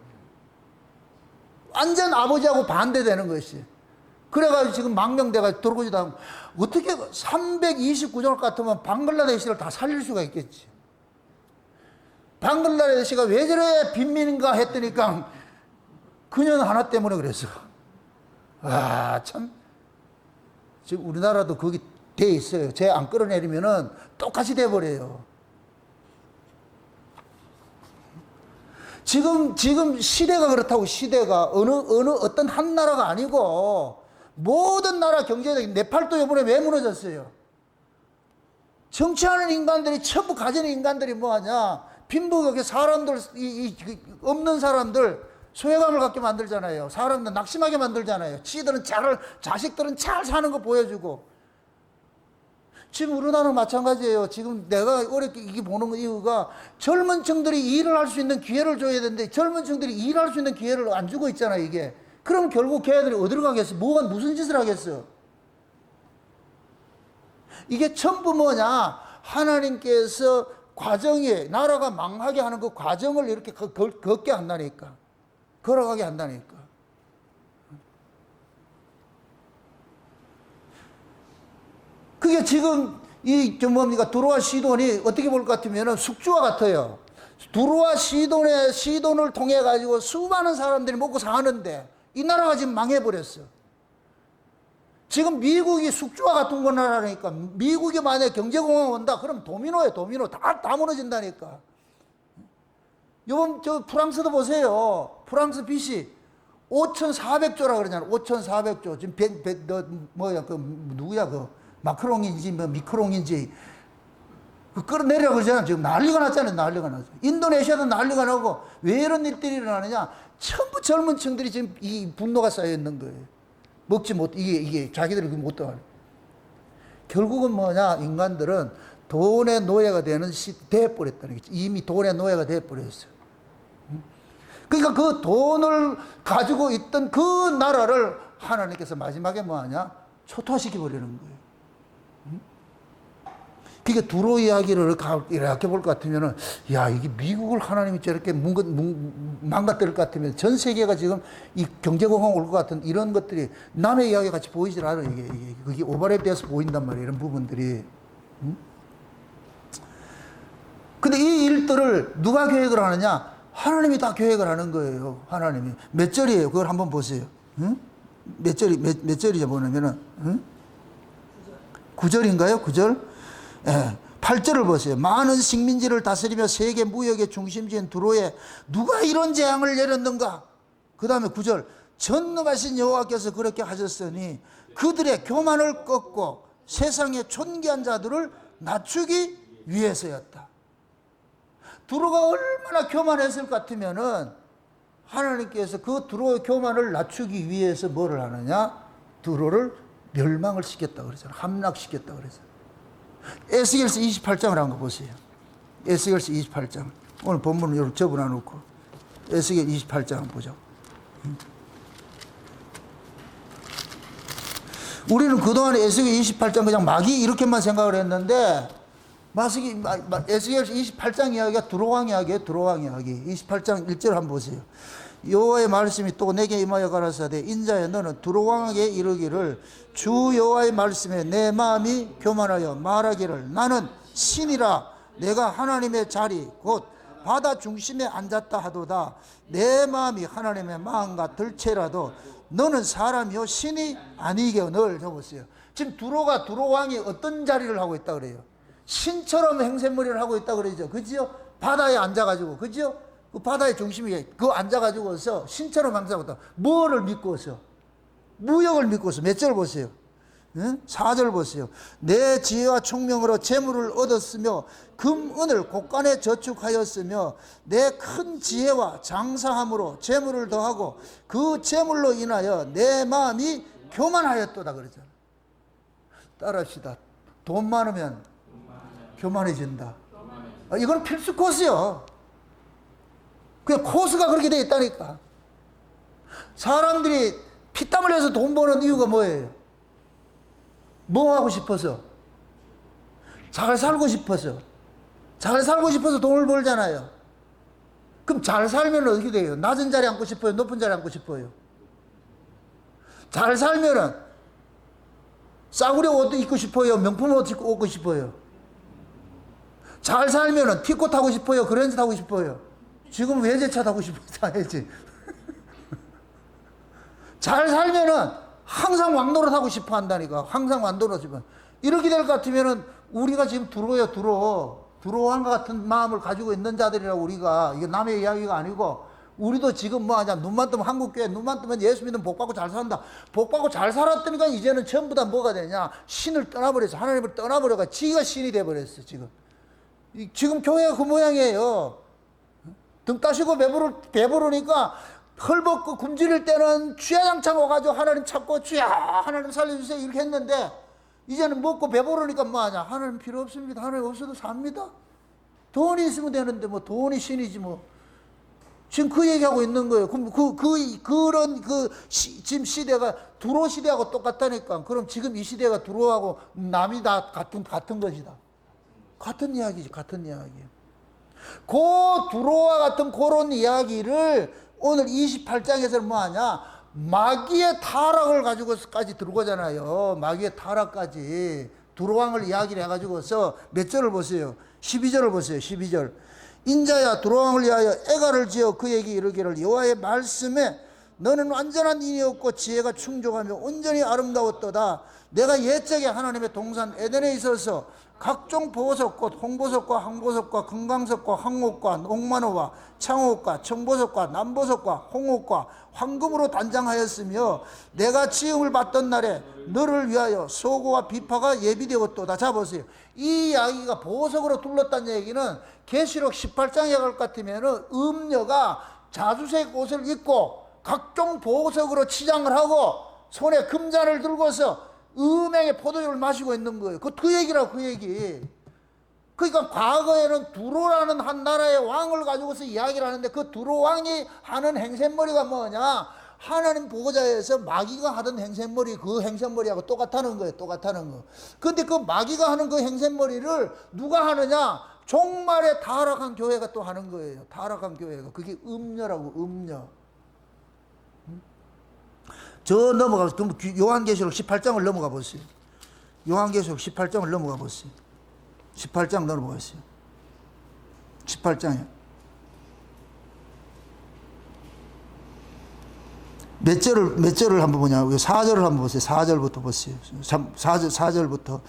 완전 아버지하고 반대되는 것이. 그래가지고 지금 망명돼가지고 들어오지도 않고 어떻게 329조 같으면 방글라데시를 다 살릴 수가 있겠지. 방글라데시가 왜 저래 빈민인가 했더니까 그년 하나 때문에 그랬어. 아, 참. 지금 우리나라도 거기 돼 있어요. 쟤 안 끌어내리면은 똑같이 돼버려요. 지금 시대가 그렇다고. 시대가 어떤 한 나라가 아니고 모든 나라 경제적인 네팔도 이번에 왜 무너졌어요? 정치하는 인간들이 전부 가지는 인간들이 뭐하냐? 빈부격에 사람들 없는 사람들 소외감을 갖게 만들잖아요. 사람들 낙심하게 만들잖아요. 자식들은 잘 사는 거 보여주고. 지금 우리나라는 마찬가지예요. 지금 내가 어렵게 이게 보는 이유가 젊은 층들이 일을 할 수 있는 기회를 줘야 되는데 젊은 층들이 일할 수 있는 기회를 안 주고 있잖아요, 이게. 그럼 결국 걔네들이 어디로 가겠어? 무슨 짓을 하겠어? 이게 전부 뭐냐? 하나님께서 과정에 나라가 망하게 하는 그 과정을 이렇게 걷게 한다니까. 걸어가게 한다니까. 그게 지금 두로와 시돈이 어떻게 볼 것 같으면 숙주와 같아요. 두로와 시돈을 통해 가지고 수많은 사람들이 먹고 사는데 이 나라가 지금 망해버렸어. 지금 미국이 숙주와 같은 거 나라니까. 미국이 만약에 경제공황 온다 그럼 도미노예요. 도미노 다 무너진다니까. 이번 프랑스도 보세요. 프랑스 빚이 5,400조라 그러잖아. 5,400조. 지금 누구야 마크롱인지 미크롱인지 끌어내려고 그러잖아. 지금 난리가 났잖아요. 난리가 났어. 인도네시아도 난리가 나고. 왜 이런 일들이 일어나느냐? 전부 젊은 층들이 지금 이 분노가 쌓여 있는 거예요. 먹지 못, 이게 자기들이 못 당하는. 결국은 뭐냐? 인간들은 돈의 노예가 돼버렸다는 거지. 이미 돈의 노예가 돼버렸어요. 그러니까 그 돈을 가지고 있던 그 나라를 하나님께서 마지막에 뭐하냐? 초토화시켜버리는 거예요. 그게 두로 이야기를 이렇게 볼 것 같으면은, 야, 이게 미국을 하나님이 저렇게 망가뜨릴 것 같으면 전 세계가 지금 이 경제공황 올 것 같은 이런 것들이 남의 이야기 같이 보이질 않아요. 그게 오버랩돼서 보인단 말이에요. 이런 부분들이. 근데 이 일들을 누가 계획을 하느냐? 하나님이 다 계획을 하는 거예요. 하나님이. 몇 절이에요? 그걸 한번 보세요. 응? 몇 절이죠? 보면은, 응? 9절인가요? 9절? 예. 8절을 보세요. 많은 식민지를 다스리며 세계 무역의 중심지인 두로에 누가 이런 재앙을 내렸는가? 그 다음에 9절, 전능하신 여호와께서 그렇게 하셨으니 그들의 교만을 꺾고 세상의 존귀한 자들을 낮추기 위해서였다. 두로가 얼마나 교만했을 것 같으면은 하나님께서 그 두로의 교만을 낮추기 위해서 뭐를 하느냐? 두로를 멸망을 시켰다 그러잖아요. 함락시켰다 그러잖아요. 에스겔서 28장을 한번 보세요. 에스겔서 28장. 오늘 본문을 이렇게 접어놔 놓고 에스겔 28장 한번 보죠. 우리는 그동안에 에스겔 28장 그냥 마귀 이렇게만 생각을 했는데 에스겔 28장 이야기가 두로왕 이야기예요. 두로왕 이야기. 28장 1절 한번 보세요. 여호와의 말씀이 또 내게 임하여 가라사대 인자여 너는 두로왕에게 이르기를 주 여호와의 말씀에 내 마음이 교만하여 말하기를 나는 신이라 내가 하나님의 자리 곧 바다 중심에 앉았다 하도다. 내 마음이 하나님의 마음과 들체라도 너는 사람이요 신이 아니거늘. 적었어요. 지금 두로왕이 어떤 자리를 하고 있다 그래요? 신처럼 행세머리를 하고 있다 그러죠. 그지요? 바다에 앉아가지고, 그지요? 그 바다의 중심에 그 앉아가지고서 신처럼 행세하고 있다. 뭐를 믿고서? 무역을 믿고서. 몇 절 보세요. 4절 보세요. 내 지혜와 총명으로 재물을 얻었으며 금은을 곳간에 저축하였으며 내 큰 지혜와 장사함으로 재물을 더하고 그 재물로 인하여 내 마음이 교만하였도다 그러잖아. 따라합시다. 돈 많으면 교만해진다. 이건 필수 코스요. 그냥 코스가 그렇게 되어 있다니까. 사람들이 피땀 흘려서 돈 버는 이유가 뭐예요? 뭐 하고 싶어서? 잘 살고 싶어서. 잘 살고 싶어서 돈을 벌잖아요. 그럼 잘 살면 어떻게 돼요? 낮은 자리 앉고 싶어요? 높은 자리 앉고 싶어요? 잘 살면은 싸구려 옷도 입고 싶어요? 명품 옷 입고 싶어요? 잘 살면은 티코 타고 싶어요? 그랜저 타고 싶어요? 지금 외제차 타고 싶어요? 해야지. 잘 살면은 항상 왕노릇 하고 싶어 한다니까. 항상 왕노릇 하고. 이렇게 될 것 같으면은 우리가 지금 두로왕과 같은 마음을 가지고 있는 자들이라고. 우리가 이게 남의 이야기가 아니고 우리도 지금 뭐 하냐, 눈만 뜨면 한국교회, 눈만 뜨면 예수 믿으면 복받고 잘 산다. 복받고 잘 살았더니까 이제는 전부 다 뭐가 되냐, 신을 떠나버렸어. 하나님을 떠나버려가 지가 신이 돼버렸어. 지금 교회가 그 모양이에요. 등 따시고 배부르니까 헐벗고 굶주릴 때는 주야장창 와가지고 하나님 찾고 주야 하나님 살려주세요 이렇게 했는데 이제는 먹고 배부르니까 뭐하냐, 하나님 필요 없습니다. 하나님 없어도 삽니다. 돈이 있으면 되는데 뭐 돈이 신이지 뭐. 지금 그 얘기하고 있는 거예요. 그럼 지금 시대가 두로 시대하고 똑같다니까. 그럼 지금 이 시대가 두로하고 남이 다 같은 것이다. 같은 이야기지, 같은 이야기. 그 두로와 같은 그런 이야기를 오늘 28장에서는 뭐하냐, 마귀의 타락을 가지고까지 들어가잖아요. 마귀의 타락까지 두로왕을 이야기를 해가지고서 몇 절을 보세요. 12절을 보세요. 12절. 인자야 두로왕을 위하여 애가를 지어 그에게 이르기를 여호와의 말씀에 너는 완전한 인이었고 지혜가 충족하며 온전히 아름다웠도다. 내가 옛적에 하나님의 동산 에덴에 있어서 각종 보석 곧 홍보석과 항보석과 금강석과 황옥과 옥만호와 창옥과 청보석과 남보석과 홍옥과 황금으로 단장하였으며 내가 지음을 받던 날에 너를 위하여 소고와 비파가 예비되었도다. 자 보세요. 이 이야기가 보석으로 둘렀다는 얘기는 계시록 18장에 갈 것 같으면 음녀가 자주색 옷을 입고 각종 보석으로 치장을 하고 손에 금잔을 들고서 음행의 포도주를 마시고 있는 거예요. 그 얘기라고, 그 얘기. 그러니까 과거에는 두로라는 한 나라의 왕을 가지고서 이야기를 하는데 그 두로 왕이 하는 행세머리가 뭐냐, 하나님 보호자에서 마귀가 하던 행세머리, 그 행세머리하고 똑같다는 거예요. 똑같다는 거. 근데 그 마귀가 하는 그 행세머리를 누가 하느냐, 종말에 타락한 교회가 또 하는 거예요. 타락한 교회가. 그게 음녀라고, 음녀. 저 넘어가서 요한계시록 18장을 넘어가 보세요. 요한계시록 18장을 넘어가 보세요. 18장 넘어가세요. 18장에 몇 절을 한번 보냐. 4절을 한번 보세요. 4절부터 보세요. 4절부터.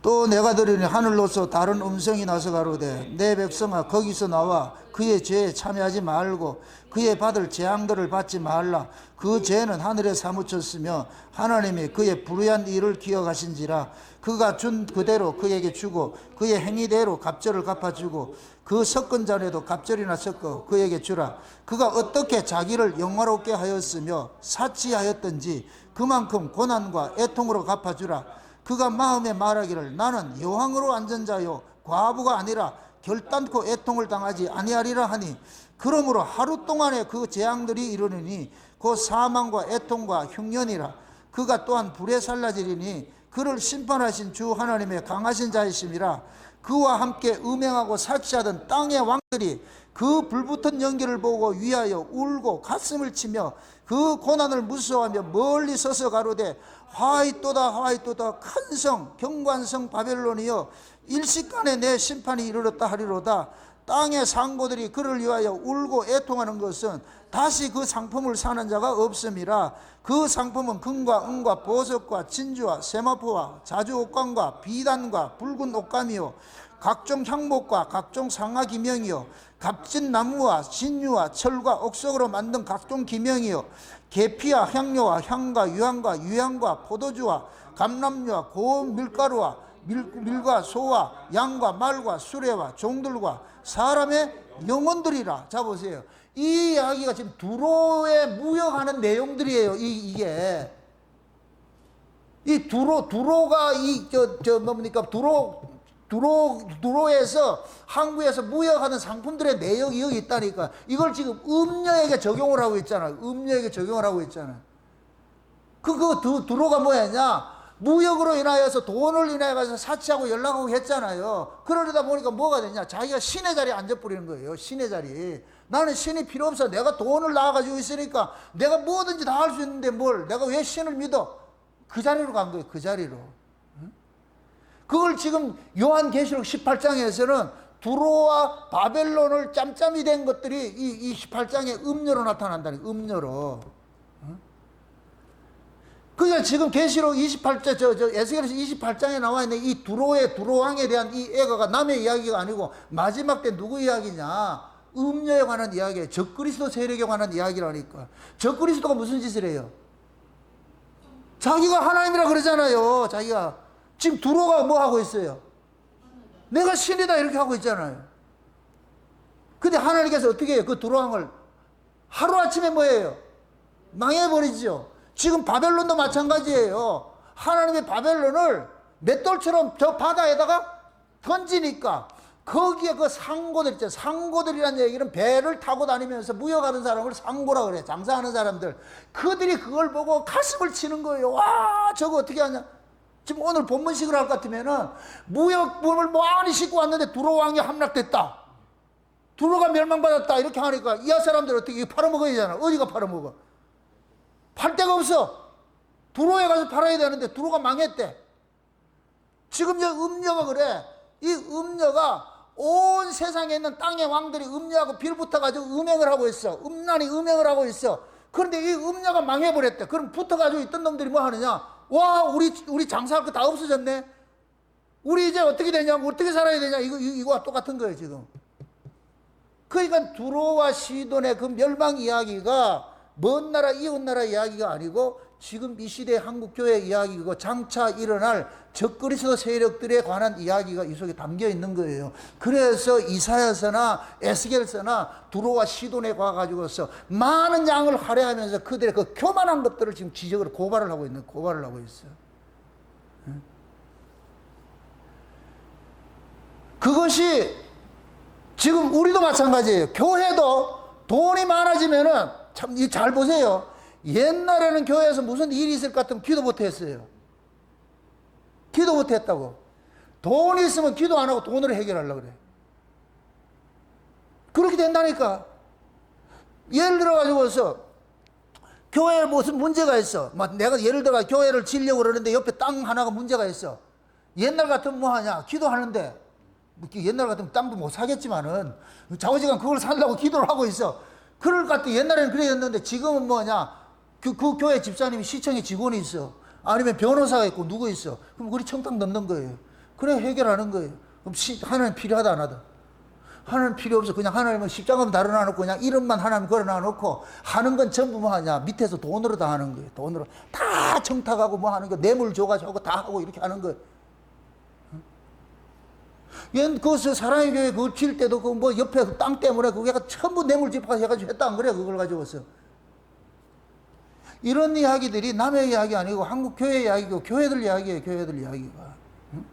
또 내가 들으니 하늘로서 다른 음성이 나서 가로되 내 백성아 거기서 나와 그의 죄에 참여하지 말고 그의 받을 재앙들을 받지 말라. 그 죄는 하늘에 사무쳤으며 하나님이 그의 불의한 일을 기억하신지라. 그가 준 그대로 그에게 주고 그의 행위대로 갑절을 갚아주고 그 섞은 잔에도 갑절이나 섞어 그에게 주라. 그가 어떻게 자기를 영화롭게 하였으며 사치하였던지 그만큼 고난과 애통으로 갚아주라. 그가 마음에 말하기를 나는 여왕으로 앉은 자요 과부가 아니라 결단코 애통을 당하지 아니하리라 하니 그러므로 하루 동안에 그 재앙들이 이르느니 곧 사망과 애통과 흉년이라. 그가 또한 불에 살라지리니 그를 심판하신 주 하나님의 강하신 자이심이라. 그와 함께 음행하고 사치하던 땅의 왕들이 그 불붙은 연기를 보고 위하여 울고 가슴을 치며 그 고난을 무서워하며 멀리 서서 가로되 화이또다 화이또다 큰 성 경관성 바벨론이여 일시간에 내 심판이 이르렀다 하리로다. 땅의 상고들이 그를 위하여 울고 애통하는 것은 다시 그 상품을 사는 자가 없음이라. 그 상품은 금과 은과 보석과 진주와 세마포와 자주 옥관과 비단과 붉은 옥감이요 각종 향목과 각종 상하 기명이요 값진 나무와 진유와 철과 옥석으로 만든 각종 기명이요 계피와 향료와 향과 유향과 유향과 포도주와 감람류와 고운 밀가루와 밀과 소와 양과 말과 수레와 종들과 사람의 영혼들이라. 자 보세요. 이 이야기가 지금 두로에 무역하는 내용들이에요. 이게 이 두로가 뭡니까 두로에서 항구에서 무역하는 상품들의 내역이 여기 있다니까. 이걸 지금 음녀에게 적용을 하고 있잖아요. 음녀에게 적용을 하고 있잖아요. 두로가 뭐였냐? 무역으로 인하여서 돈을 인하여서 사치하고 연락하고 했잖아요. 그러다 보니까 뭐가 되냐? 자기가 신의 자리에 앉아버리는 거예요. 신의 자리. 나는 신이 필요 없어. 내가 돈을 낳아가지고 있으니까 내가 뭐든지 다 할 수 있는데 내가 왜 신을 믿어? 그 자리로 간 거예요. 그 자리로. 그걸 지금 요한계시록 18장에서는 두로와 바벨론을 짬짬이 된 것들이 이 18장에 음료로 나타난다니. 음료로. 그러니까 지금 계시록 28장, 에스겔에서 28장에 나와 있는 이 두로왕에 대한 이 애가가 남의 이야기가 아니고 마지막 때 누구 이야기냐? 음녀에 관한 이야기예요. 적그리스도 세력에 관한 이야기라니까. 적그리스도가 무슨 짓을 해요? 자기가 하나님이라 그러잖아요. 자기가. 지금 두로가 뭐 하고 있어요? 내가 신이다 이렇게 하고 있잖아요. 근데 하나님께서 어떻게 해요? 그 두로왕을 하루아침에 뭐예요? 망해버리죠. 지금 바벨론도 마찬가지예요. 하나님의 바벨론을 맷돌처럼 저 바다에다가 던지니까 거기에 그 상고들 있잖아요. 상고들이라는 얘기는 배를 타고 다니면서 무역하는 사람을 상고라 그래요. 장사하는 사람들. 그들이 그걸 보고 가슴을 치는 거예요. 와, 저거 어떻게 하냐. 지금 오늘 본문식으로 할 것 같으면은 무역품을 많이 싣고 왔는데 두로왕이 함락됐다. 두로가 멸망받았다. 이렇게 하니까 이 사람들 어떻게 팔아먹어야 되잖아. 어디가 팔아먹어? 팔 데가 없어. 두로에 가서 팔아야 되는데 두로가 망했대. 지금 저 음녀가 그래. 이 음녀가 온 세상에 있는 땅의 왕들이 음녀하고 빌붙어가지고 음행을 하고 있어. 음란히 음행을 하고 있어. 그런데 이 음녀가 망해버렸대. 그럼 붙어가지고 있던 놈들이 뭐 하느냐? 와, 우리 장사할 거 다 없어졌네. 우리 이제 어떻게 되냐고, 어떻게 살아야 되냐. 이거와 똑같은 거예요, 지금. 그러니까 두로와 시돈의 그 멸망 이야기가 먼 나라, 이웃 나라 이야기가 아니고 지금 이 시대의 한국교회 이야기고 장차 일어날 적그리스도 세력들에 관한 이야기가 이 속에 담겨 있는 거예요. 그래서 이사야서나 에스겔서나 두로와 시돈에 가가지고서 많은 양을 할애하면서 그들의 그 교만한 것들을 지금 지적으로 고발을 하고 있어요. 그것이 지금 우리도 마찬가지예요. 교회도 돈이 많아지면은 참, 잘 보세요. 옛날에는 교회에서 무슨 일이 있을 것 같으면 기도 못 했어요. 기도 못 했다고. 돈이 있으면 기도 안 하고 돈으로 해결하려고 그래. 그렇게 된다니까. 예를 들어가지고서 교회에 무슨 문제가 있어. 내가 예를 들어 교회를 지으려고 그러는데 옆에 땅 하나가 문제가 있어. 옛날 같으면 뭐 하냐? 기도하는데. 옛날 같으면 땅도 못 사겠지만은 좌우지간 그걸 살려고 기도를 하고 있어. 그럴 것 같아. 옛날에는 그랬는데 지금은 뭐냐? 그 교회 집사님이 시청에 직원이 있어. 아니면 변호사가 있고 누구 있어. 그럼 우리 청탁 넣는 거예요. 그래 해결하는 거예요. 그럼 하나님 필요하다 안 하다? 하나님 필요 없어. 그냥 하나님은 십자가만 달아놔 놓고 그냥 이름만 하나님 걸어놔 놓고 하는 건 전부 뭐 하냐. 밑에서 돈으로 다 하는 거예요. 돈으로 다 청탁하고 뭐 하는 거 뇌물 줘가지고 다 하고 이렇게 하는 거예요. 그 사랑의 교회 그거 칠 때도 그 뭐 옆에 땅 때문에 그게 전부 뇌물 집합해가지고 했다 안 그래? 그걸 가지고서. 이런 이야기들이 남의 이야기 아니고 한국 교회 이야기고 교회들 이야기예요. 교회들 이야기가. 응?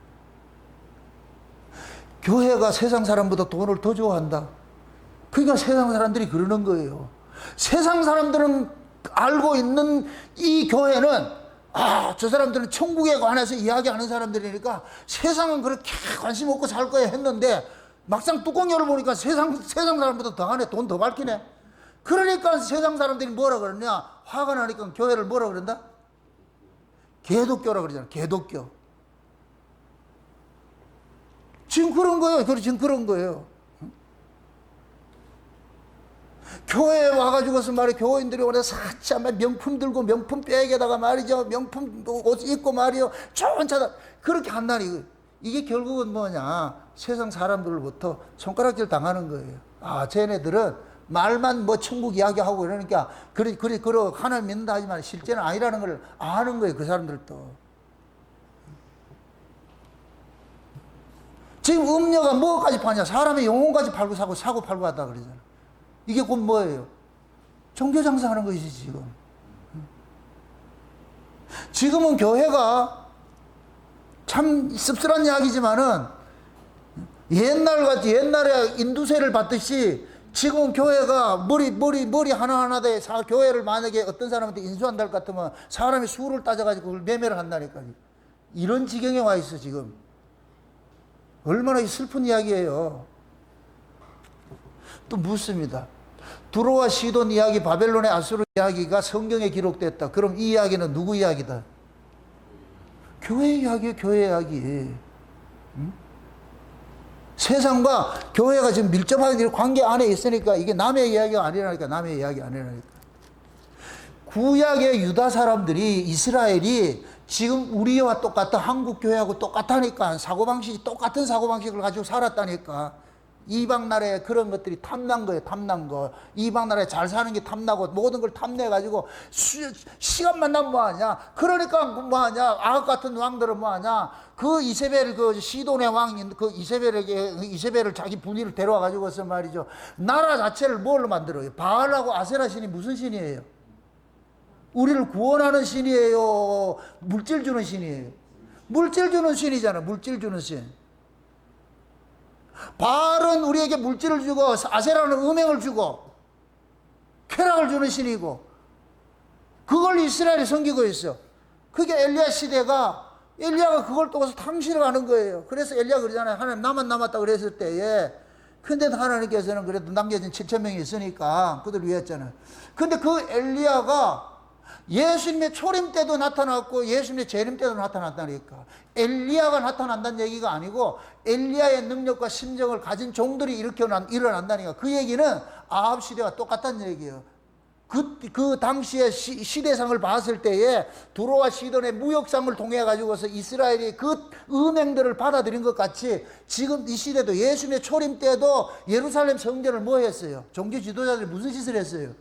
교회가 세상 사람보다 돈을 더 좋아한다. 그러니까 세상 사람들이 그러는 거예요. 세상 사람들은 알고 있는 이 교회는 저 사람들은 천국에 관해서 이야기하는 사람들이니까 세상은 그렇게 관심 없고 살 거야 했는데 막상 뚜껑 열어보니까 세상 사람보다 더 하네. 돈 더 밝히네. 그러니까 세상 사람들이 뭐라 그러냐. 화가 나니까 교회를 뭐라 그런다? 개독교라 그러잖아. 개독교. 지금 그런 거예요. 지금 그런 거예요. 교회에 와가지고서 말이야. 교인들이 오래 사치 명품 들고 명품 백에다가 말이죠. 명품 옷 입고 말이요. 좋은 차다. 그렇게 한다니. 이게 결국은 뭐냐. 세상 사람들로부터 손가락질 당하는 거예요. 쟤네들은 말만 뭐 천국 이야기하고 이러니까 그래 하나님 믿는다 하지만 실제는 아니라는 걸 아는 거예요. 그 사람들도. 지금 음료가 뭐까지 파냐. 사람의 영혼까지 팔고 사고 팔고 하다 그러잖아. 이게 곧 뭐예요? 종교 장사하는 것이지 지금. 지금은 교회가 참 씁쓸한 이야기지만은 옛날에 인두세를 받듯이 지금 교회가 머리 하나하나 대 교회를 만약에 어떤 사람한테 인수한다 할 것 같으면 사람이 수를 따져가지고 그걸 매매를 한다니까요. 이런 지경에 와 있어 지금. 얼마나 슬픈 이야기예요. 또 묻습니다. 두로와 시돈 이야기, 바벨론의 아수르 이야기가 성경에 기록됐다. 그럼 이 이야기는 누구 이야기다? 교회 이야기예요. 교회 이야기. 응? 세상과 교회가 지금 밀접하게 관계 안에 있으니까 이게 남의 이야기가 아니라니까. 남의 이야기 아니라니까. 구약의 유다 사람들이 이스라엘이 지금 우리와 똑같아. 한국 교회하고 똑같다니까. 사고방식이 똑같은 사고방식을 가지고 살았다니까. 이방 나라에 그런 것들이 탐난 거예요. 탐난 거. 이방 나라에 잘 사는 게 탐나고 모든 걸 탐내가지고 시간만 나면 뭐하냐. 그러니까 뭐하냐. 아합 같은 왕들은 뭐하냐. 그 이세벨 시돈의 왕인 그 이세벨을 자기 분위를 데려와가지고서 말이죠. 나라 자체를 뭘로 만들어요? 바알하고 아세라 신이 무슨 신이에요? 우리를 구원하는 신이에요? 물질 주는 신이에요? 물질 주는 신이잖아. 물질 주는 신. 바알은 우리에게 물질을 주고 아세라는 음행을 주고 쾌락을 주는 신이고 그걸 이스라엘이 섬기고 있어. 그게 엘리야 시대가 엘리야가 그걸 떠서 탕실해 가는 거예요. 그래서 엘리야가 그러잖아요. 하나님 나만 남았다 그랬을 때에 근데 하나님께서는 그래도 남겨진 7,000명이 있으니까 그들 위했잖아요. 근데 그 엘리야가 예수님의 초림 때도 나타났고 예수님의 재림 때도 나타났다니까. 엘리야가 나타난다는 얘기가 아니고 엘리야의 능력과 심정을 가진 종들이 일어난다니까. 그 얘기는 아합 시대와 똑같다는 얘기예요. 그 당시의 시대상을 봤을 때에 두로와 시돈의 무역상을 통해 가지고서 이스라엘이 그 은행들을 받아들인 것 같이 지금 이 시대도 예수님의 초림 때도 예루살렘 성전을 뭐 했어요? 종교 지도자들이 무슨 짓을 했어요?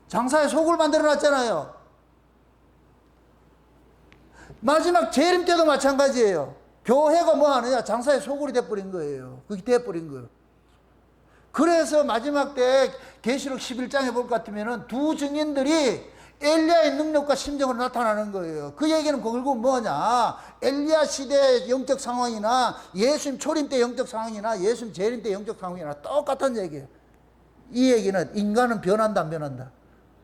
장사의 속을 만들어 놨잖아요. 마지막 재림 때도 마찬가지예요. 교회가 뭐 하느냐? 장사의 소굴이 돼버린 거예요. 그게 돼버린 거예요. 그래서 마지막 때 계시록 11장에 볼 것 같으면은 두 증인들이 엘리야의 능력과 심정으로 나타나는 거예요. 그 얘기는 결국 뭐냐? 엘리야 시대의 영적 상황이나 예수님 초림 때 영적 상황이나 예수님 재림 때 영적 상황이나 똑같은 얘기예요. 이 얘기는 인간은 변한다 안 변한다?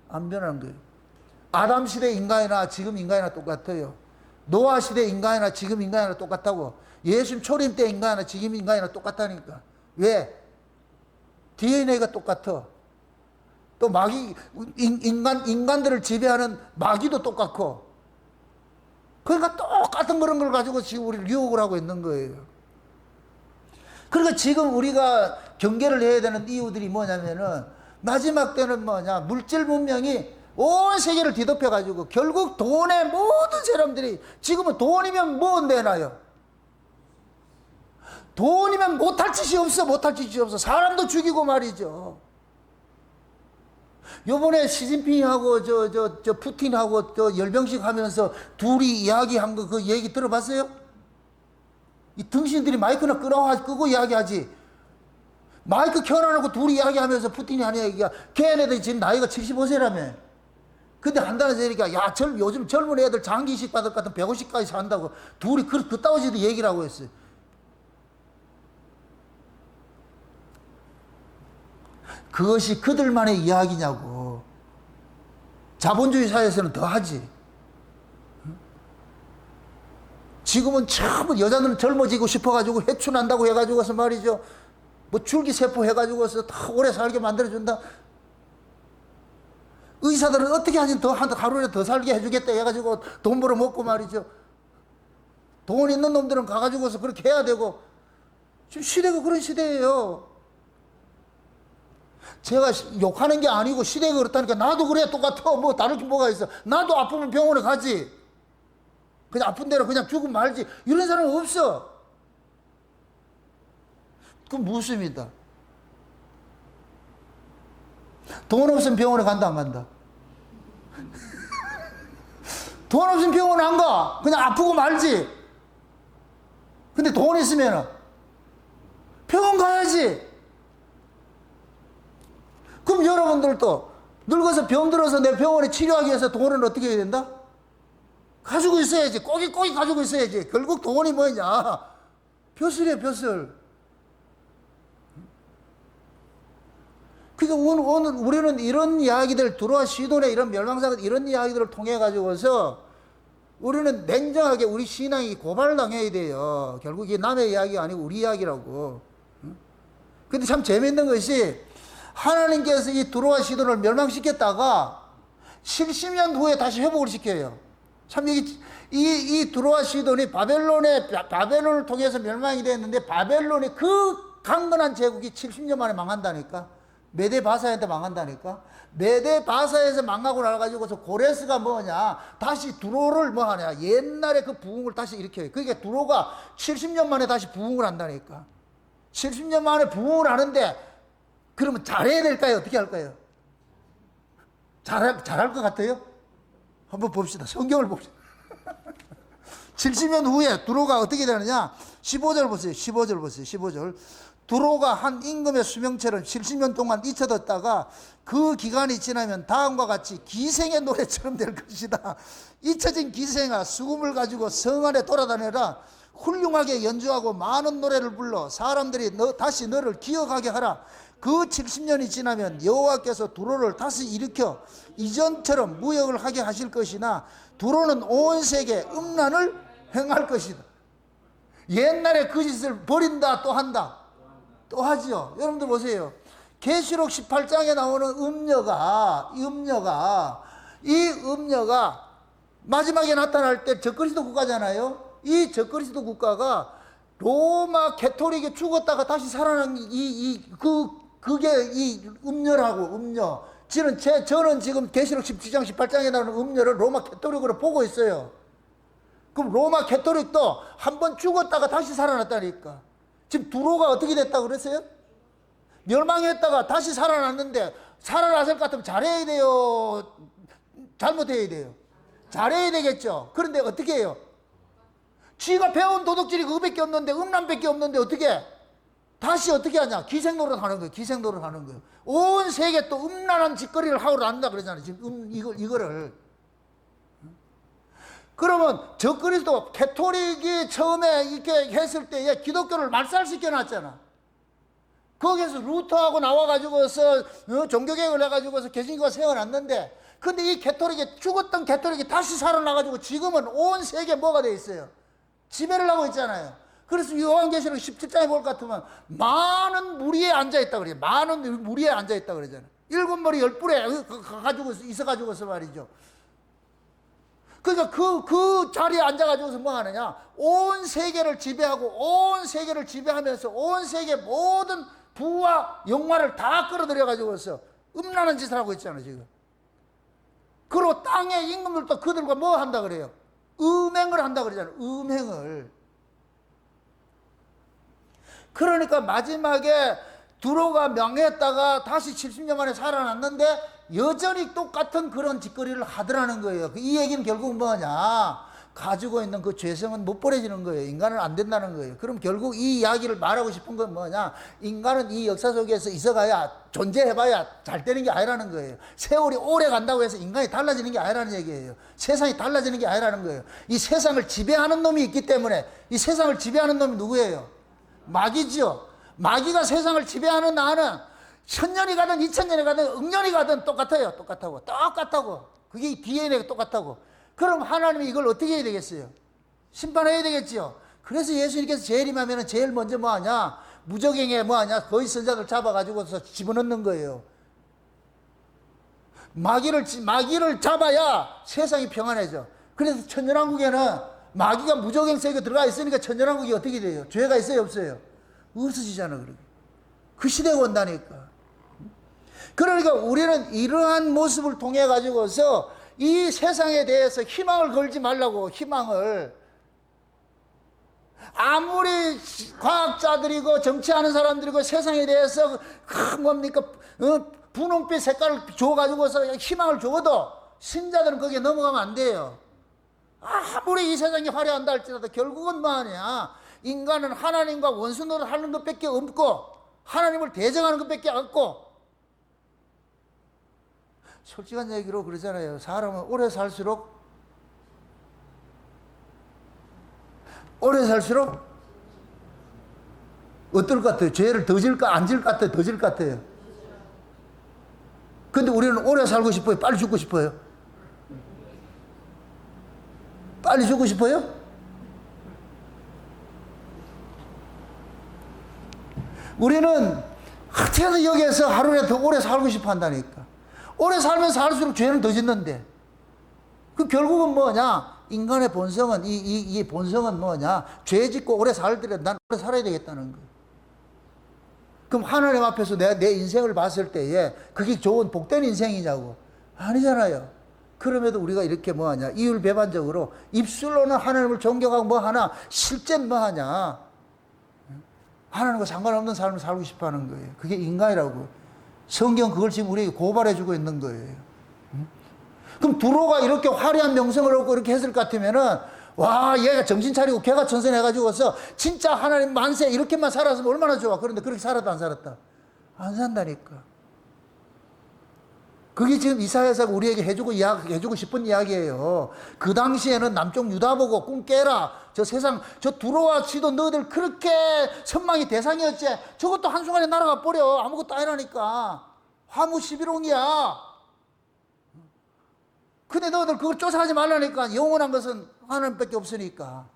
안 변하는 거예요. 아담 시대 인간이나 지금 인간이나 똑같아요. 노아 시대 인간이나 지금 인간이나 똑같다고. 예수님 초림 때 인간이나 지금 인간이나 똑같다니까. 왜? DNA가 똑같아. 또 인간들을 지배하는 마귀도 똑같고. 그러니까 똑같은 그런 걸 가지고 지금 우리를 유혹을 하고 있는 거예요. 그러니까 지금 우리가 경계를 해야 되는 이유들이 뭐냐면은 마지막 때는 뭐냐. 물질 문명이 온 세계를 뒤덮여가지고 결국 돈의 모든 사람들이 지금은 돈이면 뭐 내놔요? 돈이면 못할 짓이 없어. 못할 짓이 없어. 사람도 죽이고 말이죠. 요번에 시진핑하고 저 푸틴하고 저 열병식 하면서 둘이 이야기한 거 그 얘기 들어봤어요? 이 등신들이 마이크나 끄고 이야기하지. 마이크 켜놔놓고 둘이 이야기하면서 푸틴이 하는 얘기가 걔네들이 지금 나이가 75세라며. 근데 한다는 소리가 야, 요즘 젊은 애들 장기 이식 받을 것 같은 150까지 산다고 둘이 그따위지도 얘기를 하고 했어요. 그것이 그들만의 이야기냐고. 자본주의 사회에서는 더 하지. 지금은 참 여자들은 젊어지고 싶어가지고 회춘한다고 해가지고서 말이죠. 뭐 줄기세포 해가지고서 다 오래 살게 만들어준다. 의사들은 어떻게 하지 더 하루에 더 살게 해주겠다 해가지고 돈 벌어먹고 말이죠. 돈 있는 놈들은 가가지고서 그렇게 해야 되고. 지금 시대가 그런 시대예요. 제가 욕하는 게 아니고 시대가 그렇다니까. 나도 그래 똑같아. 뭐 다를 게 뭐가 있어. 나도 아프면 병원에 가지. 그냥 아픈 대로 그냥 죽으면 말지. 이런 사람은 없어. 그건 무엇입니다. 돈 없으면 병원에 간다 안 간다? 돈 없으면 병원에 안 가. 그냥 아프고 말지. 근데 돈 있으면 병원 가야지. 그럼 여러분들도 늙어서 병들어서 내 병원에 치료하기 위해서 돈은 어떻게 해야 된다? 가지고 있어야지. 꼬깃꼬깃 가지고 있어야지. 결국 돈이 뭐냐? 벼슬이에요, 벼슬. 그러니까 오늘 우리는 이런 이야기들, 들어와 시돈의 이런 멸망사건, 이런 이야기들을 통해 가지고서 우리는 냉정하게 우리 신앙이 고발당해야 돼요. 결국 이게 남의 이야기가 아니고 우리 이야기라고. 근데 참 재밌는 것이 하나님께서 이 두로와 시돈을 멸망시켰다가 70년 후에 다시 회복을 시켜요. 참 이 두로와 시돈이 바벨론을 통해서 멸망이 됐는데 바벨론의 그 강건한 제국이 70년 만에 망한다니까. 메데 바사한테 망한다니까. 메데 바사에서 망하고 나가지고서 고레스가 뭐냐, 다시 두로를 뭐 하냐, 옛날에 그 부흥을 다시 일으켜요. 그러니까 두로가 70년 만에 다시 부흥을 한다니까. 70년 만에 부흥을 하는데 그러면 잘해야 될까요? 어떻게 할까요? 잘할 것 같아요? 한번 봅시다. 성경을 봅시다. 70년 후에 두로가 어떻게 되느냐? 15절 보세요. 15절 보세요. 15절. 두로가 한 임금의 수명처럼 70년 동안 잊혀졌다가 그 기간이 지나면 다음과 같이 기생의 노래처럼 될 것이다. 잊혀진 기생아, 수금을 가지고 성 안에 돌아다녀라. 훌륭하게 연주하고 많은 노래를 불러 사람들이 다시 너를 기억하게 하라. 그 70년이 지나면 여호와께서 두로를 다시 일으켜 이전처럼 무역을 하게 하실 것이나 두로는 온 세계에 음란을 행할 것이다. 옛날에 그 짓을 버린다 또 한다. 또 하지요. 여러분들 보세요. 계시록 18장에 나오는 이 음녀가 마지막에 나타날 때 적그리스도 국가잖아요. 이 적그리스도 국가가 로마 캐토릭이 죽었다가 다시 살아난 그게 이 음녀라고. 음녀. 저는 지금 계시록 17장 18장에 나오는 음녀를 로마 캐토릭으로 보고 있어요. 그럼 로마 캐토릭도 한번 죽었다가 다시 살아났다니까. 지금 두로가 어떻게 됐다고 그랬어요? 멸망했다가 다시 살아났는데, 살아났을 것 같으면 잘해야 돼요? 잘못해야 돼요? 잘해야 되겠죠. 그런데 어떻게 해요? 지가 배운 도둑질이 그거밖에 없는데, 음란밖에 없는데 어떻게 다시 어떻게 하냐? 기생노릇 하는 거예요. 기생노릇 하는 거예요. 온 세계 또 음란한 짓거리를 하고 난다 그러잖아요. 지금 이거를. 그러면 적그리스도 캐토릭이 처음에 이렇게 했을 때에 기독교를 말살시켜 놨잖아. 거기에서 루터하고 나와가지고서 종교개혁을 해가지고서 개신교가 세워놨는데, 근데 이 캐토릭이, 죽었던 캐토릭이 다시 살아나가지고 지금은 온 세계에 뭐가 돼 있어요? 지배를 하고 있잖아요. 그래서 요한계시록 17장에 볼 것 같으면 많은 무리에 앉아있다 그래요. 많은 무리에 앉아있다 그러잖아요. 7머리 10뿔에 가지고 있어가지고서 말이죠. 그러니까 그 자리에 앉아가지고서 뭐 하느냐? 온 세계를 지배하고, 온 세계를 지배하면서 온 세계 모든 부와 영화를 다 끌어들여가지고서 음란한 짓을 하고 있잖아요, 지금. 그리고 땅의 임금들도 그들과 뭐 한다 그래요? 음행을 한다 그러잖아요. 음행을. 그러니까 마지막에 두로가 명했다가 다시 70년 만에 살아났는데 여전히 똑같은 그런 짓거리를 하더라는 거예요. 이 얘기는 결국 뭐냐? 가지고 있는 그 죄성은 못 버려지는 거예요. 인간은 안 된다는 거예요. 그럼 결국 이 이야기를 말하고 싶은 건 뭐냐? 인간은 이 역사 속에서 있어가야, 존재해봐야 잘 되는 게 아니라는 거예요. 세월이 오래 간다고 해서 인간이 달라지는 게 아니라는 얘기예요. 세상이 달라지는 게 아니라는 거예요. 이 세상을 지배하는 놈이 있기 때문에, 이 세상을 지배하는 놈이 누구예요? 마귀죠. 마귀가 세상을 지배하는 나는 1000년이 가든 2000년이 가든 억년이 가든 똑같아요. 똑같다고. 그게 DNA가 똑같다고. 그럼 하나님이 이걸 어떻게 해야 되겠어요? 심판해야 되겠지요. 그래서 예수님께서 재림하면 제일 먼저 뭐하냐? 무적행에 뭐하냐? 거짓 선자들 잡아가지고서 집어넣는 거예요. 마귀를 잡아야 세상이 평안해져. 그래서 천년왕국에는 마귀가 무적행 세계 들어가 있으니까 천년왕국이 어떻게 돼요? 죄가 있어요, 없어요? 없어지잖아. 그 시대가 온다니까. 그러니까 우리는 이러한 모습을 통해 가지고서 이 세상에 대해서 희망을 걸지 말라고. 희망을 아무리 과학자들이고 정치하는 사람들이고 세상에 대해서 뭡니까 분홍빛 색깔을 줘가지고서 희망을 줘도 신자들은 거기에 넘어가면 안 돼요. 아무리 이 세상이 화려한다 할지라도 결국은 뭐하냐? 인간은 하나님과 원수 노릇 하는 것밖에 없고 하나님을 대적하는 것밖에 없고. 솔직한 얘기로 그러잖아요. 사람은 오래 살수록 어떨 것 같아요? 죄를 더 질까 안 질 것 같아요? 더 질 것 같아요? 근데 우리는 오래 살고 싶어요? 빨리 죽고 싶어요? 빨리 죽고 싶어요? 우리는 어떻게든 여기에서 하루라도 더 오래 살고 싶어 한다니까. 오래 살면 살수록 죄는 더 짓는데. 그 결국은 뭐냐? 인간의 본성은, 이 본성은 뭐냐? 죄 짓고 오래 살더라도 난 오래 살아야 되겠다는 거예요. 그럼 하나님 앞에서 내 인생을 봤을 때에 그게 좋은 복된 인생이냐고? 아니잖아요. 그럼에도 우리가 이렇게 뭐하냐? 이율배반적으로 입술로는 하나님을 존경하고 뭐하나? 실제는 뭐하냐? 하나님과 상관없는 삶을 살고 싶어 하는 거예요. 그게 인간이라고. 성경 그걸 지금 우리에게 고발해주고 있는 거예요. 그럼 두로가 이렇게 화려한 명성을 얻고 이렇게 했을 것 같으면은, 와, 얘가 정신 차리고 걔가 천선해가지고서 진짜 하나님 만세 이렇게만 살았으면 얼마나 좋아. 그런데 그렇게 살았다, 안 살았다? 안 산다니까. 그게 지금 이사야서가 우리에게 해주고 싶은 이야기예요. 그 당시에는 남쪽 유다 보고 꿈 깨라. 저 세상, 저 두로와 시돈 너희들 그렇게 선망의 대상이었지. 저것도 한순간에 날아가 버려. 아무것도 아니라니까. 화무 11홍이야. 근데 너희들 그걸 쫓아가지 말라니까. 영원한 것은 하나님밖에 없으니까.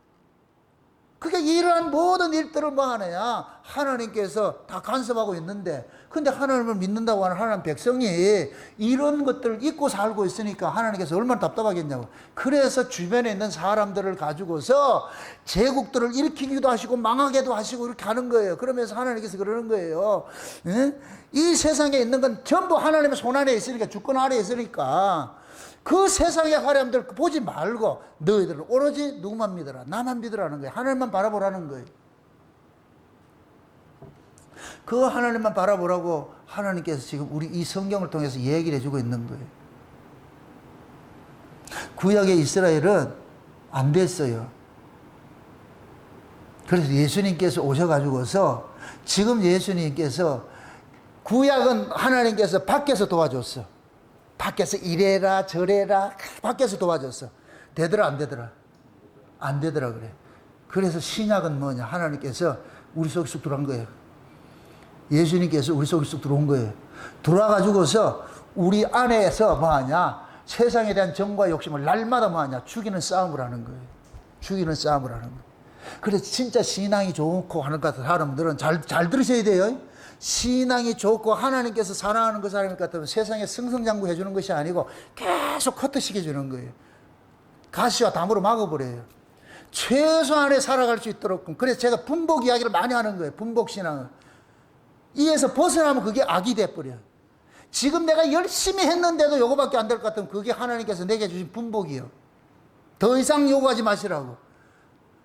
그게 이러한 모든 일들을 뭐 하느냐? 하나님께서 다 간섭하고 있는데, 근데 하나님을 믿는다고 하는 하나님 백성이 이런 것들을 잊고 살고 있으니까 하나님께서 얼마나 답답하겠냐고. 그래서 주변에 있는 사람들을 가지고서 제국들을 일으키기도 하시고 망하게도 하시고 이렇게 하는 거예요. 그러면서 하나님께서 그러는 거예요. 응? 이 세상에 있는 건 전부 하나님의 손 안에 있으니까, 주권 아래에 있으니까 그 세상의 화려함들 보지 말고 너희들은 오로지 누구만 믿어라? 나만 믿으라는 거예요. 하나님만 바라보라는 거예요. 그 하나님만 바라보라고 하나님께서 지금 우리 이 성경을 통해서 얘기를 해주고 있는 거예요. 구약의 이스라엘은 안 됐어요. 그래서 예수님께서 오셔가지고서 지금 예수님께서 구약은 하나님께서 밖에서 도와줬어. 밖에서 이래라 저래라 밖에서 도와줬어. 되더라 안 되더라? 안 되더라 그래. 그래서 신약은 뭐냐? 하나님께서 우리 속에 쑥 들어온 거예요. 예수님께서 우리 속에 쑥 들어온 거예요. 들어와가지고서 우리 안에서 뭐하냐? 세상에 대한 정과 욕심을 날마다 뭐하냐? 죽이는 싸움을 하는 거예요. 죽이는 싸움을 하는 거예요. 그래서 진짜 신앙이 좋고 하는 것 같은 사람들은 잘 들으셔야 돼요. 신앙이 좋고 하나님께서 사랑하는 그 사람일 것 같으면 세상에 승승장구해 주는 것이 아니고 계속 커트시켜 주는 거예요. 가시와 담으로 막아버려요. 최소한의 살아갈 수 있도록. 그래서 제가 분복 이야기를 많이 하는 거예요. 분복 신앙을. 이에서 벗어나면 그게 악이 돼버려요. 지금 내가 열심히 했는데도 요거밖에 안 될 것 같으면 그게 하나님께서 내게 주신 분복이요. 더 이상 요구하지 마시라고.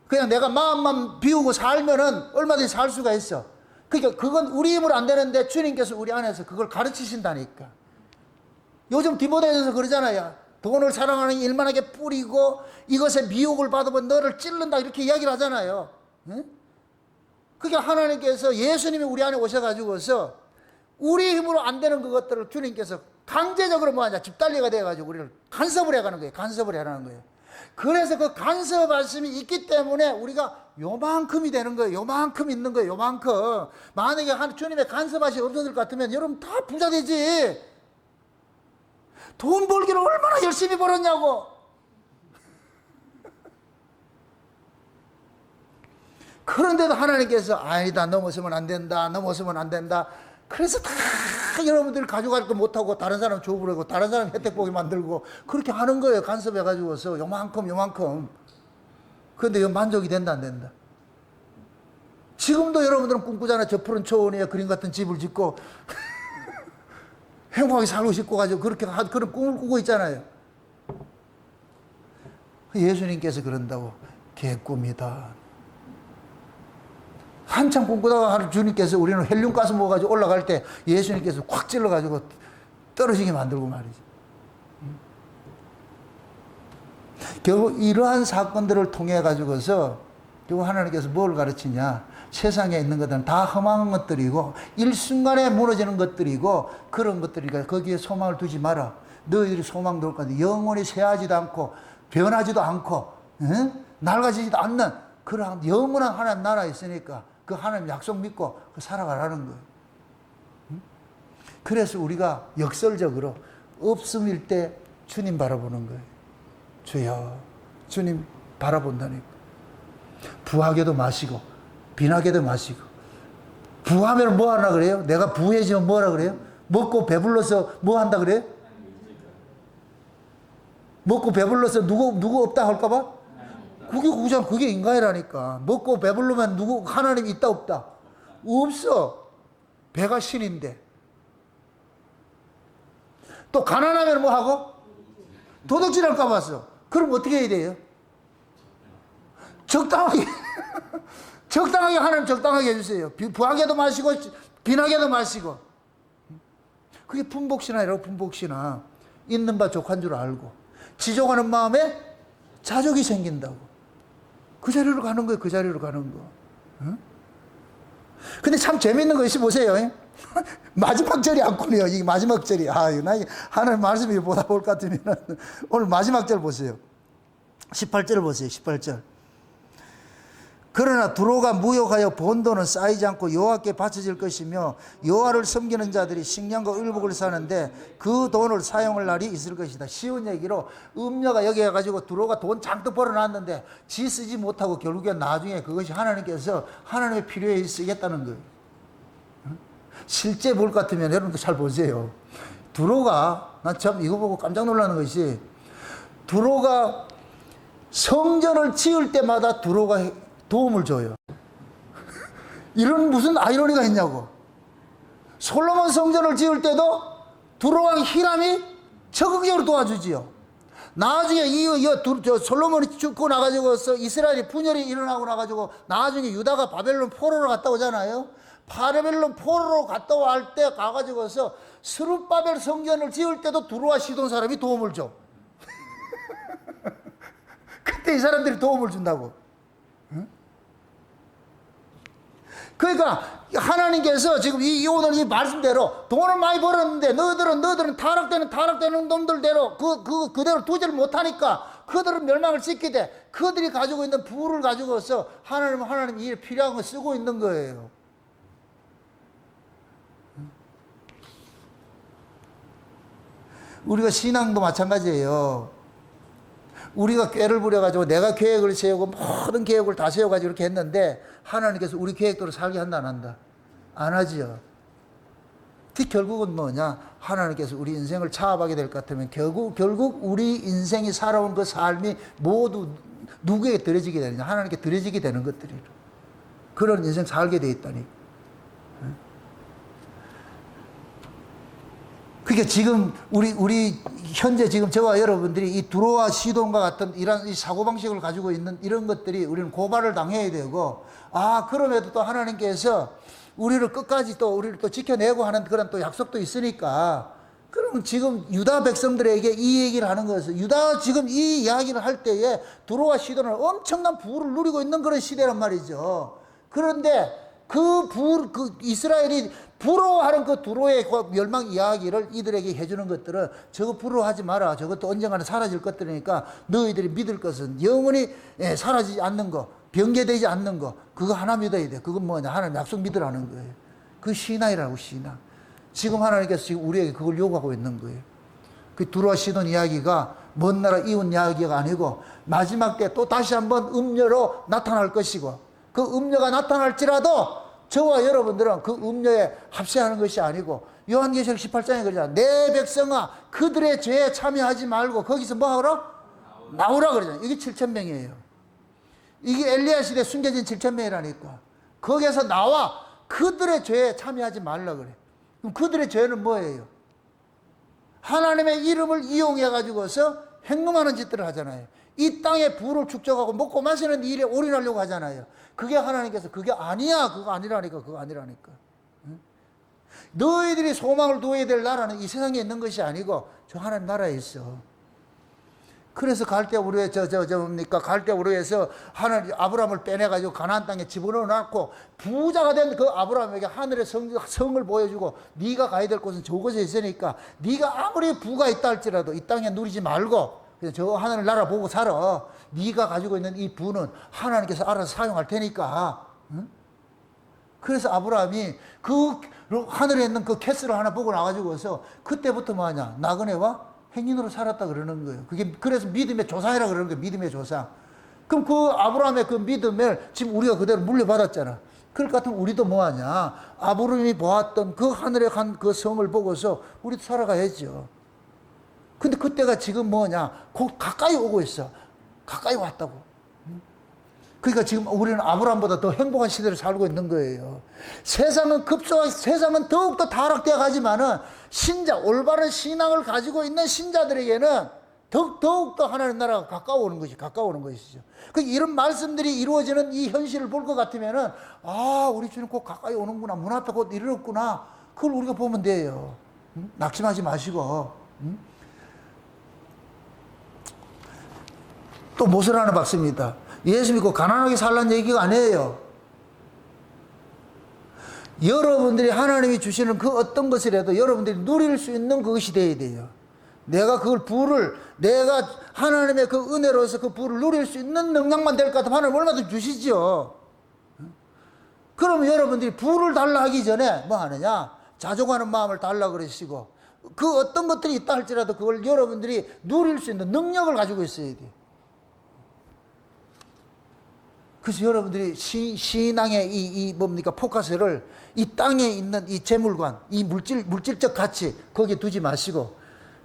그냥 내가 마음만 비우고 살면은 얼마든지 살 수가 있어. 그러니까 그건 우리 힘으로 안 되는데 주님께서 우리 안에서 그걸 가르치신다니까. 요즘 디모데전서 그러잖아요. 돈을 사랑하는 일만하게 뿌리고 이것에 미혹을 받으면 너를 찔른다 이렇게 이야기를 하잖아요. 응? 그게 하나님께서 예수님이 우리 안에 오셔가지고서 우리 힘으로 안 되는 그것들을 주님께서 강제적으로 뭐하냐 집단리가 돼가지고 우리를 간섭을 해가는 거예요. 간섭을 해가는 거예요. 그래서 그 간섭 말씀이 있기 때문에 우리가 요만큼이 되는 거예요. 요만큼 있는 거예요. 요만큼. 만약에 주님의 간섭하시 없어질 것 같으면 여러분 다 부자 되지. 돈 벌기를 얼마나 열심히 벌었냐고. 그런데도 하나님께서 아니다, 넘어서면 안 된다, 넘어서면 안 된다. 그래서 다 여러분들이 가져갈 거 못하고 다른 사람 줘버리고 다른 사람 혜택 보게 만들고 그렇게 하는 거예요. 간섭해가지고서 요만큼. 그런데 만족이 된다 안 된다. 지금도 여러분들은 꿈꾸잖아요. 저 푸른 초원에 그림 같은 집을 짓고 행복하게 살고 싶고 가지고 그렇게 그런 꿈을 꾸고 있잖아요. 예수님께서 그런다고 개꿈이다. 한참 꿈꾸다가 주님께서 우리는 헬륨가스 먹어가지고 올라갈 때 예수님께서 콱 찔러가지고 떨어지게 만들고 말이죠. 결국 이러한 사건들을 통해 가지고서 결국 하나님께서 뭘 가르치냐. 세상에 있는 것들은 다 허망한 것들이고 일순간에 무너지는 것들이고 그런 것들이니까 거기에 소망을 두지 마라. 너희들이 소망 둘 건데 영원히 쇠하지도 않고 변하지도 않고 낡아지지도 않는 그러한 영원한 하나님 나라에 있으니까 그 하나님 약속 믿고 살아가라는 거예요. 그래서 우리가 역설적으로 없음일 때 주님 바라보는 거예요. 주여, 주님 바라본다니까. 부하게도 마시고 빈하게도 마시고. 부하면 뭐 하나 그래요? 내가 부해지면 뭐라 그래요? 먹고 배불러서 뭐 한다 그래요? 먹고 배불러서 누구 없다 할까봐? 그게 인간이라니까. 먹고 배부르면 하나님 있다 없다? 없어. 배가 신인데. 또 가난하면 뭐 하고? 도둑질할 까봤어. 그럼 어떻게 해야 돼요? 적당하게. 적당하게 하나님 적당하게 해주세요. 부하게도 마시고 빈하게도 마시고. 그게 분복신앙이라고. 분복신앙. 있는 바 족한 줄 알고 지족하는 마음에 자족이 생긴다고. 그 자리로 가는 거예요. 그 자리로 가는 거. 응? 근데 참 재밌는 것이 보세요. 마지막 절이 안군이에요. 이 마지막 절이. 나 하나님 말씀이 보다 볼 것 같으면 오늘 마지막 절 보세요. 18절 보세요. 18절. 그러나 두로가 무욕하여 본 돈은 쌓이지 않고 여호와께 바쳐질 것이며 여호와를 섬기는 자들이 식량과 의복을 사는데 그 돈을 사용할 날이 있을 것이다. 쉬운 얘기로 음녀가 여기 해가지고 두로가 돈 잔뜩 벌어놨는데 지 쓰지 못하고 결국에 나중에 그것이 하나님께서 하나님의 필요에 쓰겠다는 거예요. 실제 볼 것 같으면 여러분도 잘 보세요. 두로가 난 참 이거 보고 깜짝 놀라는 것이 두로가 성전을 지을 때마다 두로가 도움을 줘요. 이런 무슨 아이러니가 있냐고. 솔로몬 성전을 지을 때도 두로왕 히람이 적극적으로 도와주지요. 나중에 솔로몬이 죽고 나가지고 이스라엘이 분열이 일어나고 나가지고 나중에 유다가 바벨론 포로로 갔다 오잖아요. 바벨론 포로로 갔다 올 때 가가지고서 스룹바벨 성전을 지을 때도 두로와 시돈 사람이 도움을 줘. 그때 이 사람들이 도움을 준다고. 그러니까 하나님께서 지금 오늘 이 말씀대로 돈을 많이 벌었는데 너희들은 타락되는 놈들대로 그대로 두지를 못하니까 그들은 멸망을 시키되 그들이 가지고 있는 부를 가지고서 하나님 일에 필요한 거 쓰고 있는 거예요. 우리가 신앙도 마찬가지예요. 우리가 꾀를 부려가지고 내가 계획을 세우고 모든 계획을 다 세워가지고 이렇게 했는데 하나님께서 우리 계획대로 살게 한다 안 한다? 안 하지요. 결국은 뭐냐? 하나님께서 우리 인생을 차압하게 될 것 같으면 결국 우리 인생이 살아온 그 삶이 모두 누구에게 드려지게 되느냐? 하나님께 드려지게 되는 것들이로. 그런 인생 살게 돼 있다니. 그러니까 지금 우리 현재 지금 저와 여러분들이 이 두로와 시돈과 같은 이런 이 사고방식을 가지고 있는 이런 것들이 우리는 고발을 당해야 되고, 그럼에도 또 하나님께서 우리를 끝까지 또 우리를 또 지켜내고 하는 그런 또 약속도 있으니까, 그러면 지금 유다 백성들에게 이 얘기를 하는 것은, 유다 지금 이 이야기를 할 때에 두로와 시돈은 엄청난 부를 누리고 있는 그런 시대란 말이죠. 그런데 그 이스라엘이 부러워하는 그 두로의 멸망 이야기를 이들에게 해주는 것들은, 저거 부러워하지 마라. 저것도 언젠가는 사라질 것들이니까 너희들이 믿을 것은 영원히 사라지지 않는 거, 변개되지 않는 거, 그거 하나 믿어야 돼. 그건 뭐냐? 하나님 약속 믿으라는 거예요. 그 신앙이라고, 신앙. 지금 하나님께서 지금 우리에게 그걸 요구하고 있는 거예요. 그 두로와 시돈 이야기가 먼 나라 이웃 이야기가 아니고, 마지막 때 또 다시 한번 음녀로 나타날 것이고, 그 음녀가 나타날지라도 저와 여러분들은 그 음녀에 합세하는 것이 아니고, 요한계시록 18장에 그러잖아. 내 백성아 그들의 죄에 참여하지 말고 거기서 뭐 하라? 나오라 그러잖아. 이게 7,000명이에요. 이게 엘리야 시대에 숨겨진 7,000명이라니까. 거기에서 나와 그들의 죄에 참여하지 말라 그래. 그럼 그들의 죄는 뭐예요? 하나님의 이름을 이용해 가지고서 행음하는 짓들을 하잖아요. 이 땅에 부를 축적하고 먹고 마시는 일에 올인하려고 하잖아요. 그게 하나님께서 그게 아니야. 그거 아니라니까. 그거 아니라니까. 응? 너희들이 소망을 두어야 될 나라는 이 세상에 있는 것이 아니고 저 하나님 나라에 있어. 그래서 갈대우르에 뭡니까? 갈대우르에서 하나님 아브라함을 빼내가지고 가나안 땅에 집어넣어 놨고, 부자가 된 그 아브라함에게 하늘의 성을 보여주고, 네가 가야 될 곳은 저곳에 있으니까 네가 아무리 부가 있다 할지라도 이 땅에 누리지 말고 그냥 저 하늘 나라 보고 살아. 네가 가지고 있는 이 부는 하나님께서 알아서 사용할 테니까. 응? 그래서 아브라함이 그 하늘에 있는 그 캐스를 하나 보고 나가지고서 그때부터 뭐하냐? 나그네와 행인으로 살았다 그러는 거예요. 그게 그래서 믿음의 조상이라 그러는 거예요. 믿음의 조상. 그럼 그 아브라함의 그 믿음을 지금 우리가 그대로 물려받았잖아. 그럴 것 같으면 우리도 뭐하냐? 아브라함이 보았던 그 하늘에 간 그 성을 보고서 우리도 살아가야죠. 근데 그때가 지금 뭐냐? 곧 가까이 오고 있어. 가까이 왔다고. 그러니까 지금 우리는 아브라함보다 더 행복한 시대를 살고 있는 거예요. 세상은 세상은 더욱더 타락되어 가지만은 올바른 신앙을 가지고 있는 신자들에게는 더욱더 하나님 나라가 가까워오는 것이죠. 이런 말씀들이 이루어지는 이 현실을 볼 것 같으면은, 우리 주님 곧 가까이 오는구나. 문 앞에 곧 이르렀구나. 그걸 우리가 보면 돼요. 낙심하지 마시고. 또 무엇을 하나 봤습니다. 예수 믿고 가난하게 살라는 얘기가 아니에요. 여러분들이 하나님이 주시는 그 어떤 것이라도 여러분들이 누릴 수 있는 그것이 되어야 돼요. 내가 내가 하나님의 그 은혜로서 그 부를 누릴 수 있는 능력만 될 것 같으면 하나님 얼마든지 주시죠. 그러면 여러분들이 부를 달라 하기 전에 뭐 하느냐? 자족하는 마음을 달라 그러시고, 그 어떤 것들이 있다 할지라도 그걸 여러분들이 누릴 수 있는 능력을 가지고 있어야 돼요. 그래서 여러분들이 신앙의 이 뭡니까? 포커스를 이 땅에 있는 이 재물관, 이 물질적 가치, 거기에 두지 마시고,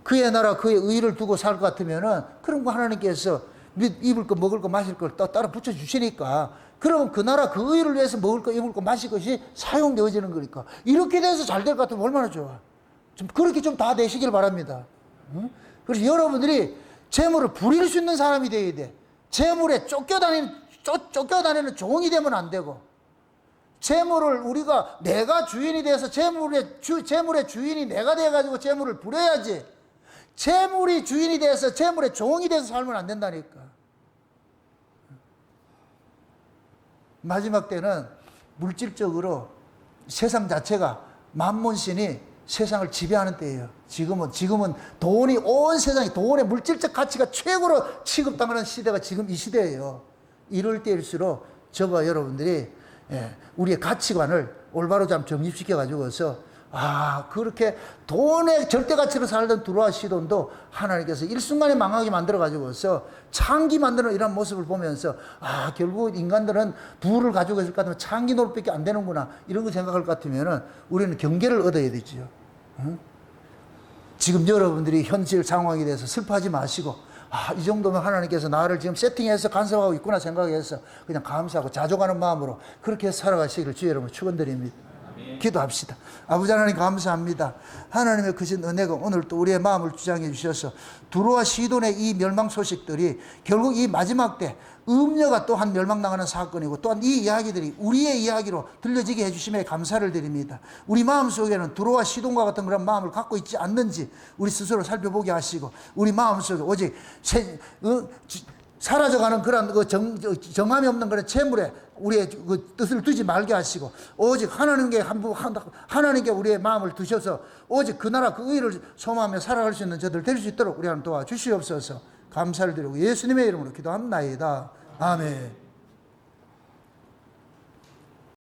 그의 나라, 그의 의를 두고 살 것 같으면은, 그런 거 하나님께서 입을 거, 먹을 거, 마실 걸 따라 붙여주시니까, 그러면 그 나라, 그 의를 위해서 먹을 거, 입을 거, 마실 것이 사용되어지는 거니까, 이렇게 돼서 잘 될 것 같으면 얼마나 좋아. 그렇게 좀 다 되시길 바랍니다. 응? 그래서 여러분들이 재물을 부릴 수 있는 사람이 되어야 돼. 재물에 쫓겨다니는 종이 되면 안 되고, 재물을 내가 주인이 돼서 재물의 주인이 내가 돼가지고 재물을 부려야지, 재물이 주인이 돼서 재물의 종이 돼서 살면 안 된다니까. 마지막 때는 물질적으로 세상 자체가 만몬신이 세상을 지배하는 때예요. 지금은 온 세상이 돈의 물질적 가치가 최고로 취급당하는 시대가 지금 이 시대예요. 이럴 때일수록 저와 여러분들이 우리의 가치관을 올바로 좀 정립시켜 가지고서, 그렇게 돈의 절대 가치로 살던 두로와 시돈도 하나님께서 일순간에 망하게 만들어 가지고서 창기 만드는 이런 모습을 보면서, 결국 인간들은 부를 가지고 있을 것 같으면 창기 노릇밖에 안 되는구나, 이런 거 생각할 것 같으면은 우리는 경계를 얻어야 되죠. 응? 지금 여러분들이 현실 상황에 대해서 슬퍼하지 마시고, 이 정도면 하나님께서 나를 지금 세팅해서 간섭하고 있구나 생각해서 그냥 감사하고 자족하는 마음으로 그렇게 살아가시기를 주의 이름으로 축원드립니다. 기도합시다. 아버지 하나님 감사합니다. 하나님의 크신 은혜가 오늘 또 우리의 마음을 주장해 주셔서 두로와 시돈의 이 멸망 소식들이 결국 이 마지막 때 음녀가 또한 멸망당하는 사건이고 또한 이 이야기들이 우리의 이야기로 들려지게 해주심에 감사를 드립니다. 우리 마음속에는 두로와 시돈과 같은 그런 마음을 갖고 있지 않는지 우리 스스로 살펴보게 하시고 우리 마음속에 오직 사라져가는 그런 정함이 없는 그런 재물에 우리의 그 뜻을 두지 말게 하시고 오직 하나님께 우리의 마음을 두셔서 오직 그 나라 그 의를 소망하며 살아갈 수 있는 저들 될 수 있도록 우리 하나님 도와주시옵소서. 감사를 드리고 예수님의 이름으로 기도합나이다. 아멘.